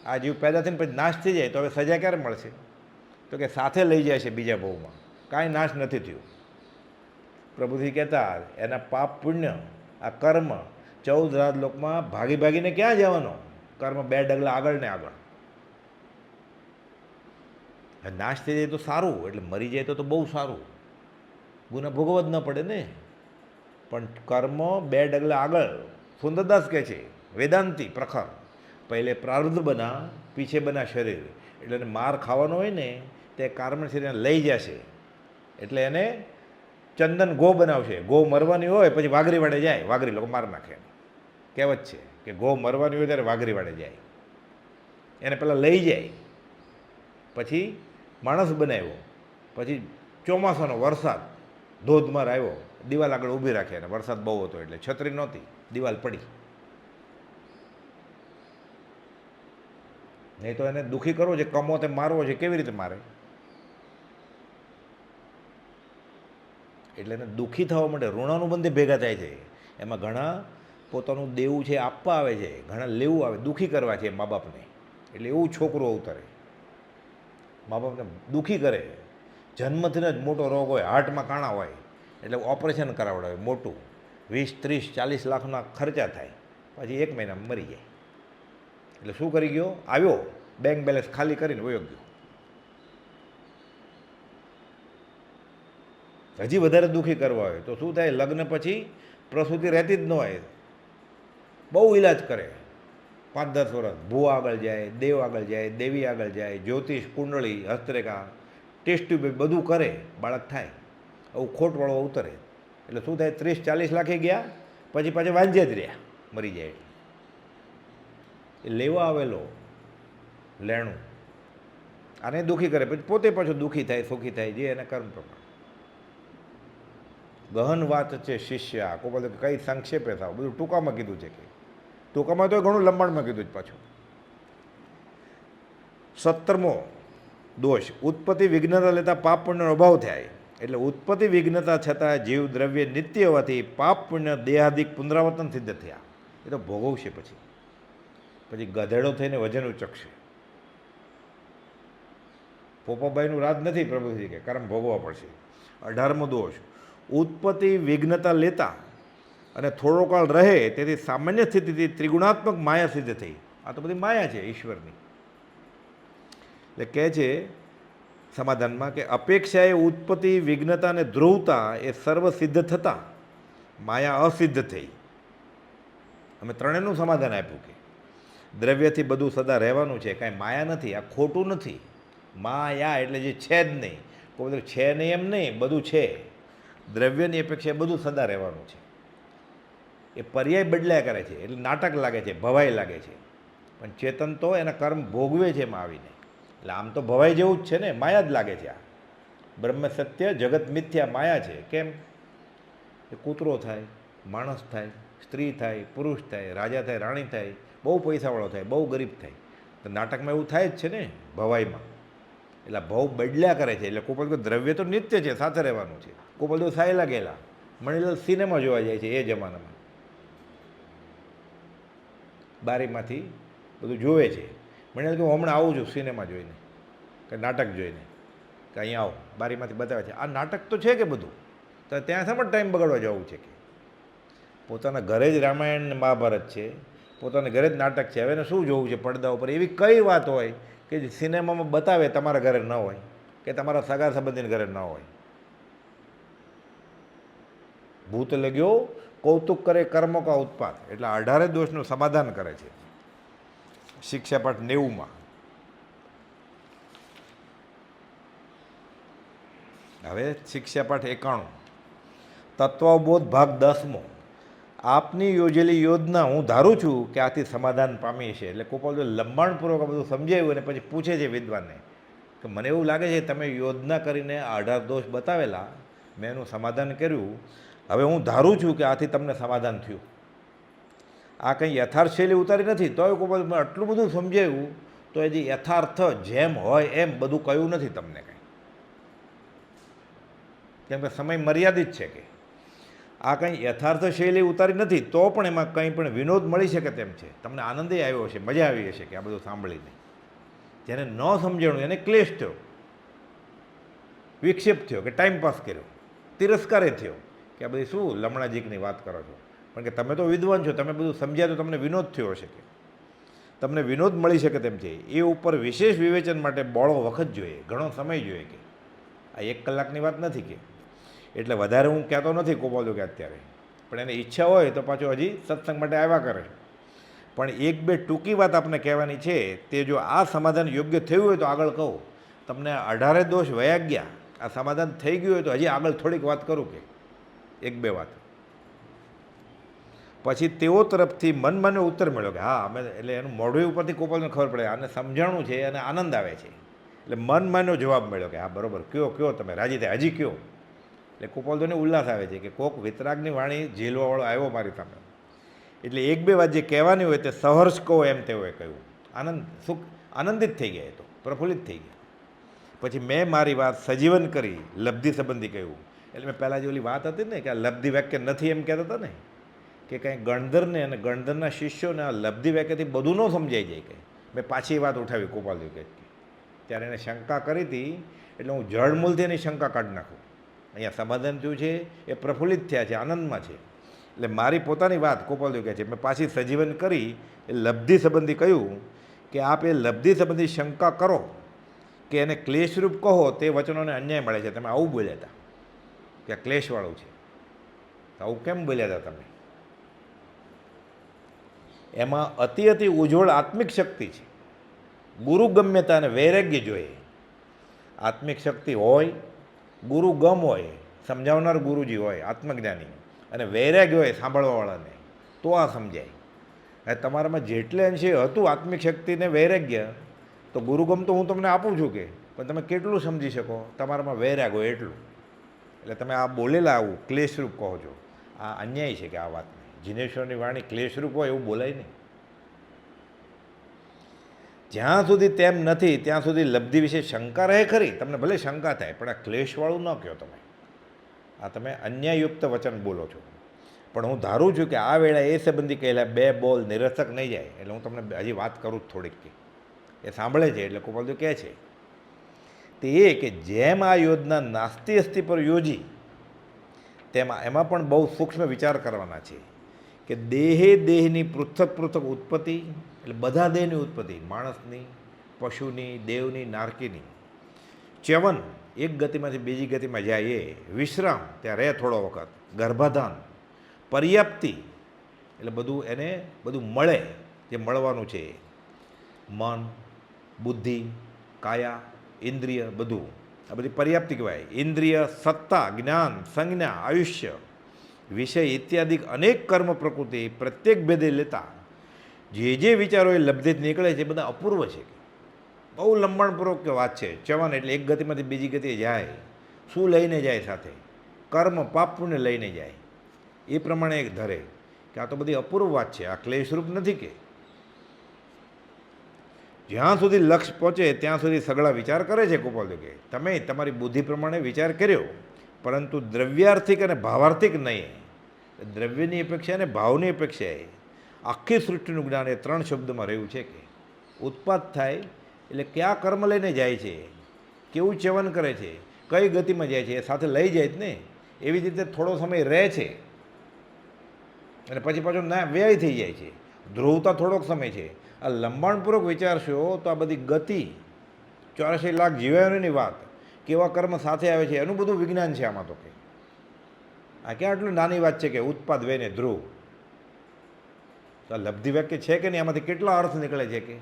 આ જીવ પેદા થઈને પછી નાશ થઈ જાય તો હવે સજા ક્યારે મળશે? તો કે સાથે લઈ જાય છે બીજા ભવમાં. કાંઈ નાશ નથી થયું. પ્રભુજી કહેતા એના પાપ પુણ્ય આ કર્મ 14 રાજલોકમાં ભાગી ભાગીને ક્યાં જવાનો? કર્મ 2 ડગલા આગળ ને આગળ. નાશ થઈ જાય તો સારું, એટલે મરી જાય તો બહુ સારું, ગુના ભોગવવા જ ન પડે ને. પણ કર્મ 2 ડગલા આગળ. સુંદરદાસ કહે છે, વેદાંતિ પ્રખર, પહેલે પ્રારબ્ધ બના પીછે બના શરીર. એટલે એને માર ખાવાનો હોય ને તે કર્મ શરીરને લઈ જશે, એટલે એને ચંદન ગો બનાવશે. ગો મરવાની હોય પછી વાઘરી વાડે જાય, વાઘરી લોકો માર નાખે. કહેવત છે કે ગો મરવાની હોય ત્યારે વાઘરી વાડે જાય, એને પહેલાં લઈ જાય, પછી માણસ બનાવ્યો, પછી ચોમાસાનો વરસાદ ધોધમાર આવ્યો, દિવાલ આગળ ઊભી રાખે, અને વરસાદ બહુ હતો એટલે છત્રી નહોતી, દિવાલ પડી. નહીં તો એને દુઃખી કરવો છે, કમો તે મારવો છે, કેવી રીતે મારે? એટલે એને દુઃખી થવા માટે ઋણાનુબંધી ભેગા થાય છે. એમાં ઘણા પોતાનું દેવું છે આપવા આવે છે, ઘણા લેવું આવે, દુઃખી કરવા છે મા બાપને. એટલે એવું છોકરું અવતરે, મા બાપને દુઃખી કરે. જન્મથી જ મોટો રોગ હોય, હાર્ટમાં કાણા હોય, એટલે ઓપરેશન કરાવડાવે મોટું, 20, 30, 40 લાખના ખર્ચા થાય, પછી 1 મહિનામાં મરી જાય. એટલે શું કરી ગયો? આવ્યો, બેંક બેલેન્સ ખાલી કરીને વયો ગયો. હજી વધારે દુઃખી કરવા હોય તો શું થાય? લગ્ન પછી પ્રસૂતિ રહેતી જ ન હોય, બહુ ઈલાજ કરે, 5-10 વર્ષ. ભૂવા આગળ જાય, દેવ આગળ જાય, દેવી આગળ જાય, જ્યોતિષ, કુંડળી, હસ્તરેખા, ટેસ્ટ ટ્યુબ બધું કરે, બાળક થાય. આવું ખોટવાળો ઉતરે એટલે શું થાય? 30-40 લાખે ગયા, પછી પાછા વાંજે જ રહ્યા, મરી જાય. એ લેવા આવેલો લેણું આને દુઃખી કરે, પછી પોતે પાછું દુઃખી થાય, સુખી થાય, જે એને કર્મ પ્રમાણે. ગહન વાત છે શિષ્ય. કોઈ બધું કઈ સંક્ષેપે થાવ, બધું ટૂંકામાં કીધું છે. કે ટૂંકામાં તો ઘણું લંબાણમાં કીધું જ પાછું. 17મો દોષ, ઉત્પત્તિ વિઘ્નતા લેતા પાપ પુણ્યનો અભાવ થાય. એટલે ઉત્પત્તિ વિઘ્નતા છતાં જીવ દ્રવ્ય નિત્ય હોવાથી પાપ પુણ્ય દેહાદિક પુનરાવર્તન સિદ્ધ થયા. એ તો ભોગવશે પછી ગધેડો થઈને વજન ઉચકશે. પોપાભાઈનું રાજ નથી. પ્રભુજી કે કર્મ ભોગવવા પડશે. 18મો દોષ, ઉત્પત્તિ વિઘ્નતા લેતા અને થોડો કાળ રહે તેથી સામાન્ય સ્થિતિથી ત્રિગુણાત્મક માયા સિદ્ધ થઈ. આ તો બધી માયા છે ઈશ્વરની. એટલે કહે છે સમાધાનમાં કે અપેક્ષાએ ઉત્પત્તિ વિઘ્નતા અને ધ્રુવતા એ સર્વ સિદ્ધ થતાં માયા અસિદ્ધ થઈ. અમે ત્રણેયનું સમાધાન આપ્યું કે દ્રવ્યથી બધું સદા રહેવાનું છે, કાંઈ માયા નથી, આ ખોટું નથી. માયા એટલે જે છે જ નહીં, કોઈ બધું છે નહીં એમ નહીં, બધું છે. દ્રવ્યની અપેક્ષાએ બધું સદા રહેવાનું છે. એ પર્યાય બદલ્યા કરે છે, એટલે નાટક લાગે છે, ભવાઈ લાગે છે. પણ ચેતન તો એના કર્મ ભોગવે છે એમાં આવીને. એટલે આમ તો ભવાઈ જેવું જ છે ને, માયા જ લાગે છે. આ બ્રહ્મ સત્ય, જગત મિથ્યા, માયા છે. કેમ? એ કૂતરો થાય, માણસ થાય, સ્ત્રી થાય, પુરુષ થાય, રાજા થાય, રાણી થાય, બહુ પૈસાવાળો થાય, બહુ ગરીબ થાય. તો નાટકમાં એવું થાય જ છે ને, ભવાઈમાં. એટલે ભાવ બદલ્યા કરે છે. એટલે કોઈ દ્રવ્ય તો નિત્ય છે, સાથે રહેવાનું છે. કોઈ બધું સાયલા ગયેલા. મણીલાલ સિનેમા જોવા જાય છે એ જમાનામાં, બારીમાંથી બધું જોવે છે. મણીલાલ કે હું હમણાં આવું છું સિનેમા જોઈને, કે નાટક જોઈને, કે અહીંયા આવો, બારીમાંથી બતાવે છે. આ નાટક તો છે કે બધું, તો ત્યાં શા માટે ટાઈમ બગાડવા જવું છે? કે પોતાના ઘરે જ રામાયણ ને મહાભારત છે, પોતાના ઘરે જ નાટક છે. હવે એને શું જોવું છે પડદા ઉપર? એવી કઈ વાત હોય કે જે સિનેમામાં બતાવે તમારા ઘરે ન હોય, કે તમારા સગા સંબંધીના ઘરે ન હોય? ભૂત લગ્યો કૌતુક કરે કર્મ કા ઉત્પાદ, એટલે 18 દોષનું સમાધાન કરે છે શિક્ષાપાઠ 90માં. હવે શિક્ષાપાઠ 91 તત્વબોધ ભાગ 10મો. આપની યોજેલી યોજના હું ધારું છું કે આથી સમાધાન પામી છે. એટલે ગોપાલ લંબાણપૂર્વક આ બધું સમજાવ્યું અને પછી પૂછે છે વિદ્વાનને કે મને એવું લાગે છે તમે યોજના કરીને 18 દોષ બતાવેલા, મેં એનું સમાધાન કર્યું, હવે હું ધારું છું કે આથી તમને સમાધાન થયું. આ કંઈ યથાર્થ શૈલી ઉતારી નથી, તોય ગોપાલ મેં આટલું બધું સમજાવ્યું તો હજી યથાર્થ જેમ હોય એમ બધું કહ્યું નથી તમને કંઈ, કેમ કે સમય મર્યાદિત છે. કે આ કંઈ યથાર્થ શૈલી ઉતારી નથી તો પણ એમાં કંઈ પણ વિનોદ મળી શકે તેમ છે. તમને આનંદ આવ્યો હશે, મજા આવી હશે કે આ બધું સાંભળીને. જેને ન સમજાણું એને ક્લેશ થયો, વિક્ષેપ થયો, કે ટાઈમ પાસ કર્યો, તિરસ્કારે થયો કે આ બધી શું લમણાજીકની વાત કરો છો. પણ કે તમે તો વિદ્વાન છો, તમે બધું સમજ્યા તો તમને વિનોદ થયો હશે, કે તમને વિનોદ મળી શકે તેમ છે. એ ઉપર વિશેષ વિવેચન માટે બોળો વખત જોઈએ, ઘણો સમય જોઈએ. કે આ 1 કલાકની વાત નથી. કે એટલે વધારે હું કહેતો નથી ગોપાલ કે અત્યારે, પણ એને ઈચ્છા હોય તો પાછો હજી સત્સંગ માટે આવ્યા કરે. પણ 1-2 ટૂંકી વાત આપણે કહેવાની છે. તે જો આ સમાધાન યોગ્ય થયું હોય તો આગળ કહું. તમને 18 દોષ વયા ગયા, આ સમાધાન થઈ ગયું હોય તો હજી આગળ થોડીક વાત કરું, કે 1-2 વાત. પછી તેઓ તરફથી મનમાન્યો ઉત્તર મળ્યો કે હા અમે, એટલે એનું મોઢું ઉપરથી ગોપાલને ખબર પડે આને સમજાણું છે અને આનંદ આવે છે. એટલે મનમાન્યો જવાબ મળ્યો કે હા બરાબર, કયો તમે રાજી થાય, હજી કયો. એટલે ગોપાલને ઉલ્લાસ આવે છે કે કોક વિતરાગની વાણી ઝીલવાવાળો આવ્યો મારી સામે. એટલે 1-2 વાત જે કહેવાની હોય તે સહર્ષ કહો એમ તેઓએ કહ્યું. આનંદિત થઈ ગયા, તો પ્રફુલ્લિત થઈ ગયા. પછી મેં મારી વાત સજીવન કરી લબ્ધિ સંબંધી કહ્યું. એટલે મેં પહેલાં જે ઓલી વાત હતી ને કે આ લબ્ધિ વાક્ય નથી એમ કહેતા હતા ને, કે કંઈ ગણધરને અને ગણધરના શિષ્યોને આ લબ્ધિ વાક્યથી બધું ન સમજાઈ જાય. કે મેં પાછી એ વાત ઉઠાવી ગોપાલદેવ કે ત્યારે એને શંકા કરી હતી, એટલે હું જળમૂળથી એની શંકા કાઢી નાખું. અહીંયા સમાધાન થયું છે, એ પ્રફુલ્લિત થયા છે, આનંદમાં છે. એટલે મારી પોતાની વાત ગોપાલદેવ કહે છે મેં પાછી સજીવન કરી એ લબ્ધિ સંબંધી કહ્યું કે આપ એ લબ્ધિ સંબંધી શંકા કરો કે એને ક્લેશરૂપ કહો તે વચનોને અન્યાય મળે છે. તમે આવું બોલ્યા હતા કે આ ક્લેશવાળું છે, આવું કેમ બોલ્યા હતા તમે? એમાં અતિ ઉજ્જવળ આત્મિક શક્તિ છે. ગુરુ ગમ્યતા અને વૈરાગ્ય જોઈએ. આત્મિક શક્તિ હોય, ગુરુ ગમ હોય, સમજાવનાર ગુરુજી હોય આત્મજ્ઞાની, અને વૈરાગ્ય હોય સાંભળવાવાળાને, તો આ સમજાય. હવે તમારામાં જેટલે અંશે હતું આત્મિક શક્તિને વૈરાગ્ય, તો ગુરુગમ તો હું તમને આપું છું, કે પણ તમે કેટલું સમજી શકો, તમારામાં વૈરાગ હોય એટલું. એટલે તમે આ બોલેલા આવું ક્લેશરૂપ કહો છો, આ અન્યાય છે. કે આ વાતને જીનેશ્વરની વાણી ક્લેશરૂપ હોય એવું બોલાય નહીં. જ્યાં સુધી તેમ નથી ત્યાં સુધી લબ્ધિ વિશે શંકા રહે ખરી, તમને ભલે શંકા થાય, પણ આ ક્લેશવાળું ન કહો તમે. આ તમે અન્યાયયુક્ત વચન બોલો છો. પણ હું ધારું છું કે આ વેળા એ સંબંધી કહેલા 2 બોલ નિરર્થક નહીં જાય. એટલે હું તમને હજી વાત કરું થોડીક, કે એ સાંભળે છે. એટલે ગોપાલદેવ કહે છે તે એ કે જેમ આ યોજના નાસ્તિ અસ્તિ પર યોજી, તેમાં એમાં પણ બહુ સૂક્ષ્મ વિચાર કરવાના છે. કે દેહની પૃથક ઉત્પત્તિ, એટલે બધા દેહની ઉત્પત્તિ, માણસની, પશુની, દેવની, નારકીની. ચ્યવન, એક ગતિમાંથી બીજી ગતિમાં જાય એ. વિશ્રામ, ત્યાં રહે થોડો વખત. ગર્ભાધાન, પર્યાપ્તિ, એટલે બધું એને બધું મળે જે મળવાનું છે. મન, બુદ્ધિ, કાયા, ઇન્દ્રિય, બધું આ બધી પર્યાપ્તિ કહેવાય. ઇન્દ્રિય, સત્તા, જ્ઞાન, સંજ્ઞા, આયુષ્ય, વિષય ઇત્યાદિ અનેક કર્મ પ્રકૃતિ પ્રત્યેક ભેદે લેતા જે વિચારો એ લબ્ધિત નીકળે છે એ બધા અપૂર્વ છે. બહુ લંબાણપૂર્વક વાત છે. ચ્યવન એટલે એક ગતિમાંથી બીજી ગતિએ જાય. શું લઈને જાય સાથે? કર્મ પાપ પુણ્ય લઈને જાય. એ પ્રમાણે એક ધરે કે આ તો બધી અપૂર્વ વાત છે, આ ક્લેશરૂપ નથી. કે જ્યાં સુધી લક્ષ્ય પહોંચે ત્યાં સુધી સઘળા વિચાર કરે છે ગોપાલદેવ કે તમે તમારી બુદ્ધિ પ્રમાણે વિચાર કર્યો, પરંતુ દ્રવ્યાર્થિક અને ભાવાર્થિક નહીં. દ્રવ્યની અપેક્ષા અને ભાવની અપેક્ષાએ આખી સૃષ્ટિનું જ્ઞાન એ 3 શબ્દમાં રહ્યું છે. કે ઉત્પાદ થાય એટલે કયા કર્મ લઈને જાય છે, કેવું ચ્યવન કરે છે, કઈ ગતિમાં જાય છે, એ સાથે લઈ જાય જ ને. એવી રીતે થોડો સમય રહે છે અને પછી પાછો ના વ્યય થઈ જાય છે. ધ્રુવતા થોડોક સમય છે. આ લંબાણપૂર્વક વિચારશો તો આ બધી ગતિ 84 લાખ જીવાયોની વાત, કેવા કર્મ સાથે આવે છે, એનું બધું વિજ્ઞાન છે આમાં. તો કે આ ક્યાં આટલું નાની વાત છે કે ઉત્પાદ વયને ધ્રુવ, તો આ લબ્ધિ વાક્ય છે કે નહીં? આમાંથી કેટલા અર્થ નીકળે છે કે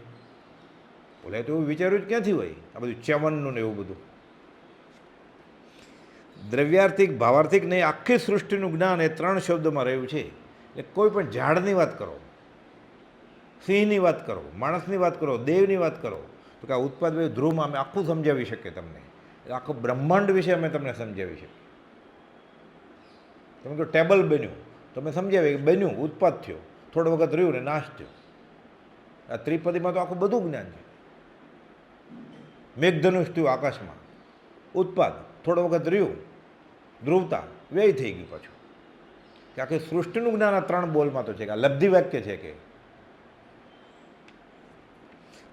બોલે તો એવું વિચાર્યું જ ક્યાંથી હોય આ બધું ચ્યવનનું ને એવું બધું? દ્રવ્યાર્થિક, ભાવાર્થિક નહીં, આખી સૃષ્ટિનું જ્ઞાન એ 3 શબ્દોમાં રહ્યું છે. એટલે કોઈ પણ ઝાડની વાત કરો, સિંહની વાત કરો, માણસની વાત કરો, દેવની વાત કરો, તો કે આ ઉત્પાદ વય ધ્રુવમાં અમે આખું સમજાવી શકીએ તમને. એટલે આખું બ્રહ્માંડ વિશે અમે તમને સમજાવી શકીએ. તમે કહો ટેબલ બન્યું, તમે સમજાવીએ કે બન્યું, ઉત્પાદ થયો, થોડો વખત રહ્યું ને નાશ થયો. આ ત્રિપદીમાં તો આખું બધું જ્ઞાન છે. મેઘધનુષ થયું આકાશમાં, ઉત્પાદ, થોડો વખત રહ્યું, ધ્રુવતા, વ્યય થઈ ગયું પાછું. કે આખી સૃષ્ટિનું જ્ઞાન આ 3 બોલમાં તો છે કે આ લબ્ધિ વાક્ય છે કે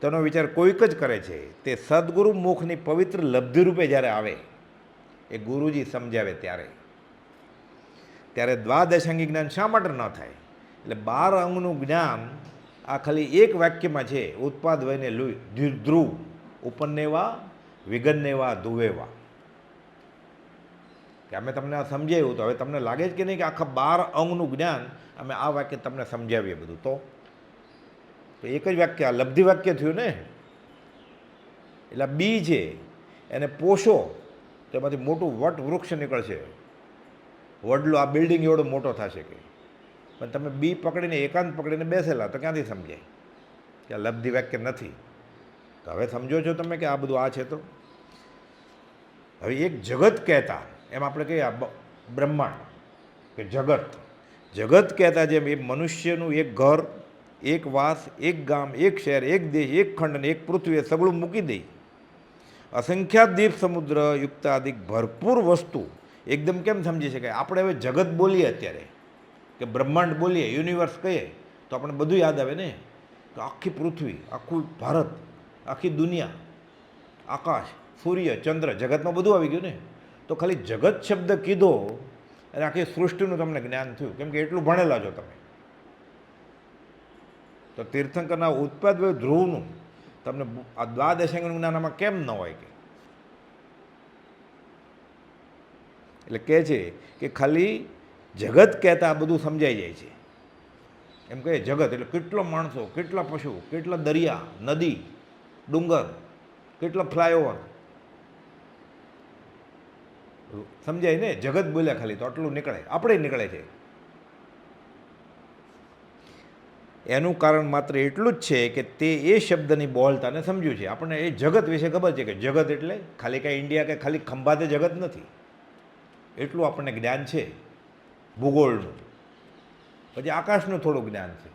તેનો વિચાર કોઈક જ કરે છે. તે સદગુરુ મુખની પવિત્ર લબ્ધિ રૂપે જ્યારે આવે, એ ગુરુજી સમજાવે ત્યારે દ્વાદશાંગી જ્ઞાન શા માટે ન થાય? એટલે 12 અંગનું જ્ઞાન આ ખાલી એક વાક્યમાં છે. ઉત્પાદ વયને ધ્રુવ, ઉપન્નેવા વિગન્નેવા ધુવેવા. કે અમે તમને આ સમજાવ્યું, તો હવે તમને લાગે છે કે નહીં કે આખા 12 અંગનું જ્ઞાન અમે આ વાક્ય તમને સમજાવીએ બધું? તો એક જ વાક્ય, આ લબ્ધિ વાક્ય થયું ને. એટલે બી છે એને પોષો તો એમાંથી મોટું વટ વૃક્ષ નીકળશે, વડલો આ બિલ્ડિંગ એવડો મોટો થશે કે. પણ તમે બી પકડીને એકાંત પકડીને બેસેલા તો ક્યાંથી સમજાય કે આ લબ્ધિ વાક્ય નથી? તો હવે સમજો છો તમે કે આ બધું આ છે. તો હવે એક જગત કહેતા, એમ આપણે કહીએ આ બ્રહ્માંડ કે જગત કહેતા જેમ એ મનુષ્યનું એક ઘર, એક વાસ, એક ગામ, એક શહેર, એક દેશ, એક ખંડ અને એક પૃથ્વી એ સગળું મૂકી દઈ અસંખ્યાત દીપ સમુદ્ર યુક્તાદિક ભરપૂર વસ્તુ એકદમ કેમ સમજી શકાય? આપણે હવે જગત બોલીએ અત્યારે કે બ્રહ્માંડ બોલીએ, યુનિવર્સ કહીએ તો આપણે બધું યાદ આવે ને. તો આખી પૃથ્વી, આખું ભારત, આખી દુનિયા, આકાશ, સૂર્ય, ચંદ્ર, જગતમાં બધું આવી ગયું ને. તો ખાલી જગત શબ્દ કીધો અને આખી સૃષ્ટિનું તમને જ્ઞાન થયું, કેમ કે એટલું ભણેલા છો તમે. તો તીર્થંકરના ઉત્પાદ વય ધ્રુવનું તમને આ દ્વાદશાંગનું જ્ઞાન આમાં કેમ ન હોય કે? એટલે કહે છે કે ખાલી જગત કહેતા આ બધું સમજાઈ જાય છે. એમ કહે જગત એટલે કેટલા માણસો, કેટલા પશુ, કેટલા દરિયા, નદી, ડુંગર, કેટલા ફ્લાયઓવર, સમજાય ને? જગત બોલ્યા ખાલી તો આટલું નીકળે, આપણે નીકળે છે. એનું કારણ માત્ર એટલું જ છે કે તે એ શબ્દની બહોળતાને સમજ્યું છે. આપણને એ જગત વિશે ખબર છે કે જગત એટલે ખાલી કાંઈ ઇન્ડિયા કે ખાલી ખંભાતે જગત નથી, એટલું આપણને જ્ઞાન છે ભૂગોળનું. પછી આકાશનું થોડું જ્ઞાન છે.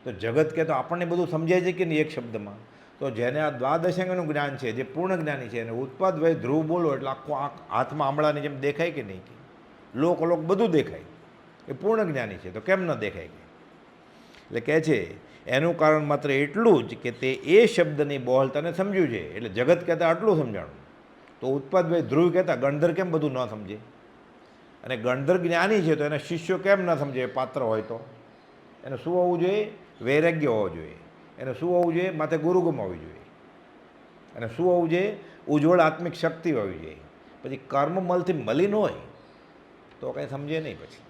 તો જગત કે તો આપણને બધું સમજાય છે કે નહીં એક શબ્દમાં? તો જેને આ દ્વાદશાંગનું જ્ઞાન છે, જે પૂર્ણ જ્ઞાની છે, એને ઉત્પાદ વય ધ્રુવ બોલો એટલે આખું હાથમાં આંબળાની જેમ દેખાય કે નહીં? લોક બધું દેખાય. એ પૂર્ણ જ્ઞાની છે તો કેમ ન દેખાય કે? એટલે કહે છે એનું કારણ માત્ર એટલું જ કે તે એ શબ્દની બહોળતાને સમજ્યું છે. એટલે જગત કહેતા આટલું સમજાણું. તો ઉત્પાદ વય ધ્રુવ કહેતા ગણધર કેમ બધું ન સમજે? અને ગણધર જ્ઞાની છે તો એના શિષ્યો કેમ ન સમજે? પાત્ર હોય તો એને શું હોવું જોઈએ? વૈરાગ્ય હોવો જોઈએ. એને શું હોવું જોઈએ? માથે ગુરુગમ હોવી જોઈએ. અને શું હોવું જોઈએ? ઉજ્જવળ આત્મિક શક્તિ હોવી જોઈએ. પછી કર્મમલથી મલિન હોય તો કાંઈ સમજે નહીં. પછી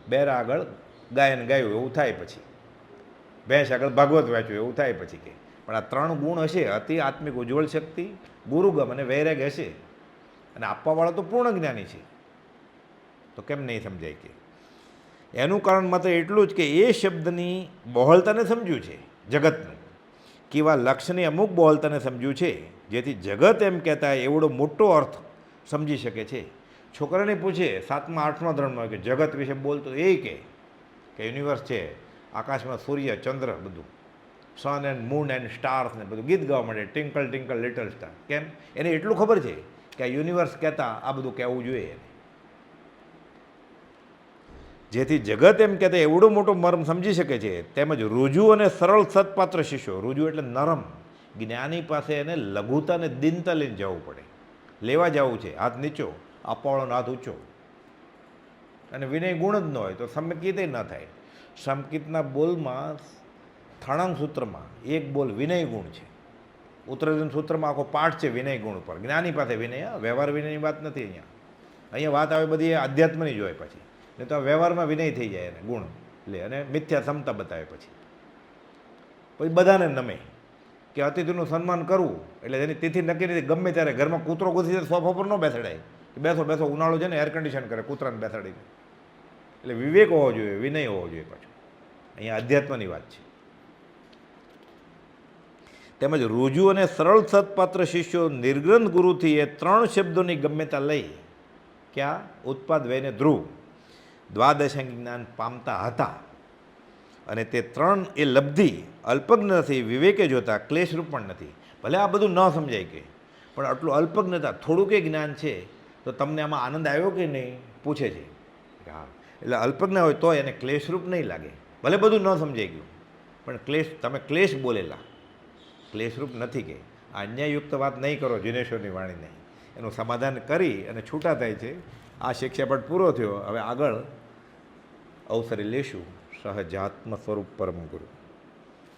બેરા આગળ ગાયન ગાયું એવું થાય, પછી ભેંસ આગળ ભાગવત વાંચ્યું એવું થાય પછી કે. પણ આ 3 ગુણ હશે, અતિ આત્મિક ઉજ્જવળ શક્તિ, ગુરુગમ અને વૈરાગ્ય હશે, અને આપવાવાળા તો પૂર્ણ જ્ઞાની છે, તો કેમ નહીં સમજાય કે? એનું કારણ માત્ર એટલું જ કે એ શબ્દની બહોળતાને સમજ્યું છે જગતનું, કેવા લક્ષ્યની અમુક બહોળતાને સમજ્યું છે, જેથી જગત એમ કહેતા એવડો મોટો અર્થ સમજી શકે છે. છોકરાને પૂછે 7મા 8મા ધોરણમાં કે જગત વિશે બોલતો, એ કે યુનિવર્સ છે, આકાશમાં સૂર્ય, ચંદ્ર, બધું, સન એન્ડ મૂન એન્ડ સ્ટાર્સ ને બધું ગીત ગાવા માંડે, ટ્વિંકલ ટ્વિંકલ લિટલ સ્ટાર. કેમ? એને એટલું ખબર છે કે આ યુનિવર્સ કહેતા આ બધું કહેવું જોઈએ. જેથી જગત એમ કહેતા એવડો મોટો મર્મ સમજી શકે છે. તેમજ રુજુ અને સરળ સત્પાત્ર શિષ્યો, રુજુ એટલે નરમ, જ્ઞાની પાસે એને લઘુતા અને દીનતા લઈને જવું પડે. લેવા જવું છે, હાથ નીચો, આપવાવાળોનો હાથ ઊંચો. અને વિનય ગુણ જ ન હોય તો સમકિત ન થાય. સમકિતના બોલમાં થણાંગ સૂત્રમાં એક બોલ વિનય ગુણ છે. ઉત્તરજન સૂત્રમાં આખો પાઠ છે વિનય ગુણ પર. જ્ઞાની પાસે વિનય, વ્યવહાર વિનયની વાત નથી અહીંયા. અહીંયા વાત આવે બધી અધ્યાત્મની જ હોય પછી, નહીં તો વ્યવહારમાં વિનય થઈ જાય એને ગુણ લે અને મિથ્યા ક્ષમતા બતાવે પછી બધાને નમે કે અતિથિનું સન્માન કરવું એટલે એની તિથિ નક્કી નથી. ગમે ત્યારે ઘરમાં કૂતરો ઘૂસી જાય સોફા પર ન બેસાડાય કે બેસો બેસો, ઉનાળો છે ને એર કન્ડિશન કરે કૂતરાને બેસાડીને. એટલે વિવેક હોવો જોઈએ, વિનય હોવો જોઈએ પાછું. અહીંયા અધ્યાત્મની વાત છે. તેમજ રુજુ અને સરળ સત્પાત્ર શિષ્યો નિર્ગ્રંથ ગુરુથી એ 3 શબ્દોની ગમ્યતા લઈ ક્યાં ઉત્પાદ વયને ધ્રુવ દ્વાદશાંગી જ્ઞાન પામતા હતા. અને તે 3 એ લબ્ધિ અલ્પજ્ઞ નથી, વિવેકે જોતા ક્લેશરૂપ પણ નથી. ભલે આ બધું ન સમજાય કે, પણ આટલું અલ્પજ્ઞતા થોડું કંઈ જ્ઞાન છે તો તમને આમાં આનંદ આવ્યો કે નહીં પૂછે છે. હા, એટલે અલ્પજ્ઞ હોય તો એને ક્લેશરૂપ નહીં લાગે. ભલે બધું ન સમજાઈ ગયું પણ તમે ક્લેશ બોલેલા, ક્લેશરૂપ નથી કે આ અન્યાયયુક્ત વાત નહીં કરો જીનેશ્વરની વાણીને. એનું સમાધાન કરી અને છૂટા થાય છે. આ શિક્ષાપાઠ પૂરો થયો. હવે આગળ અવસરે લેશું સહજાત્મ સ્વરૂપ પરમ ગુરુ.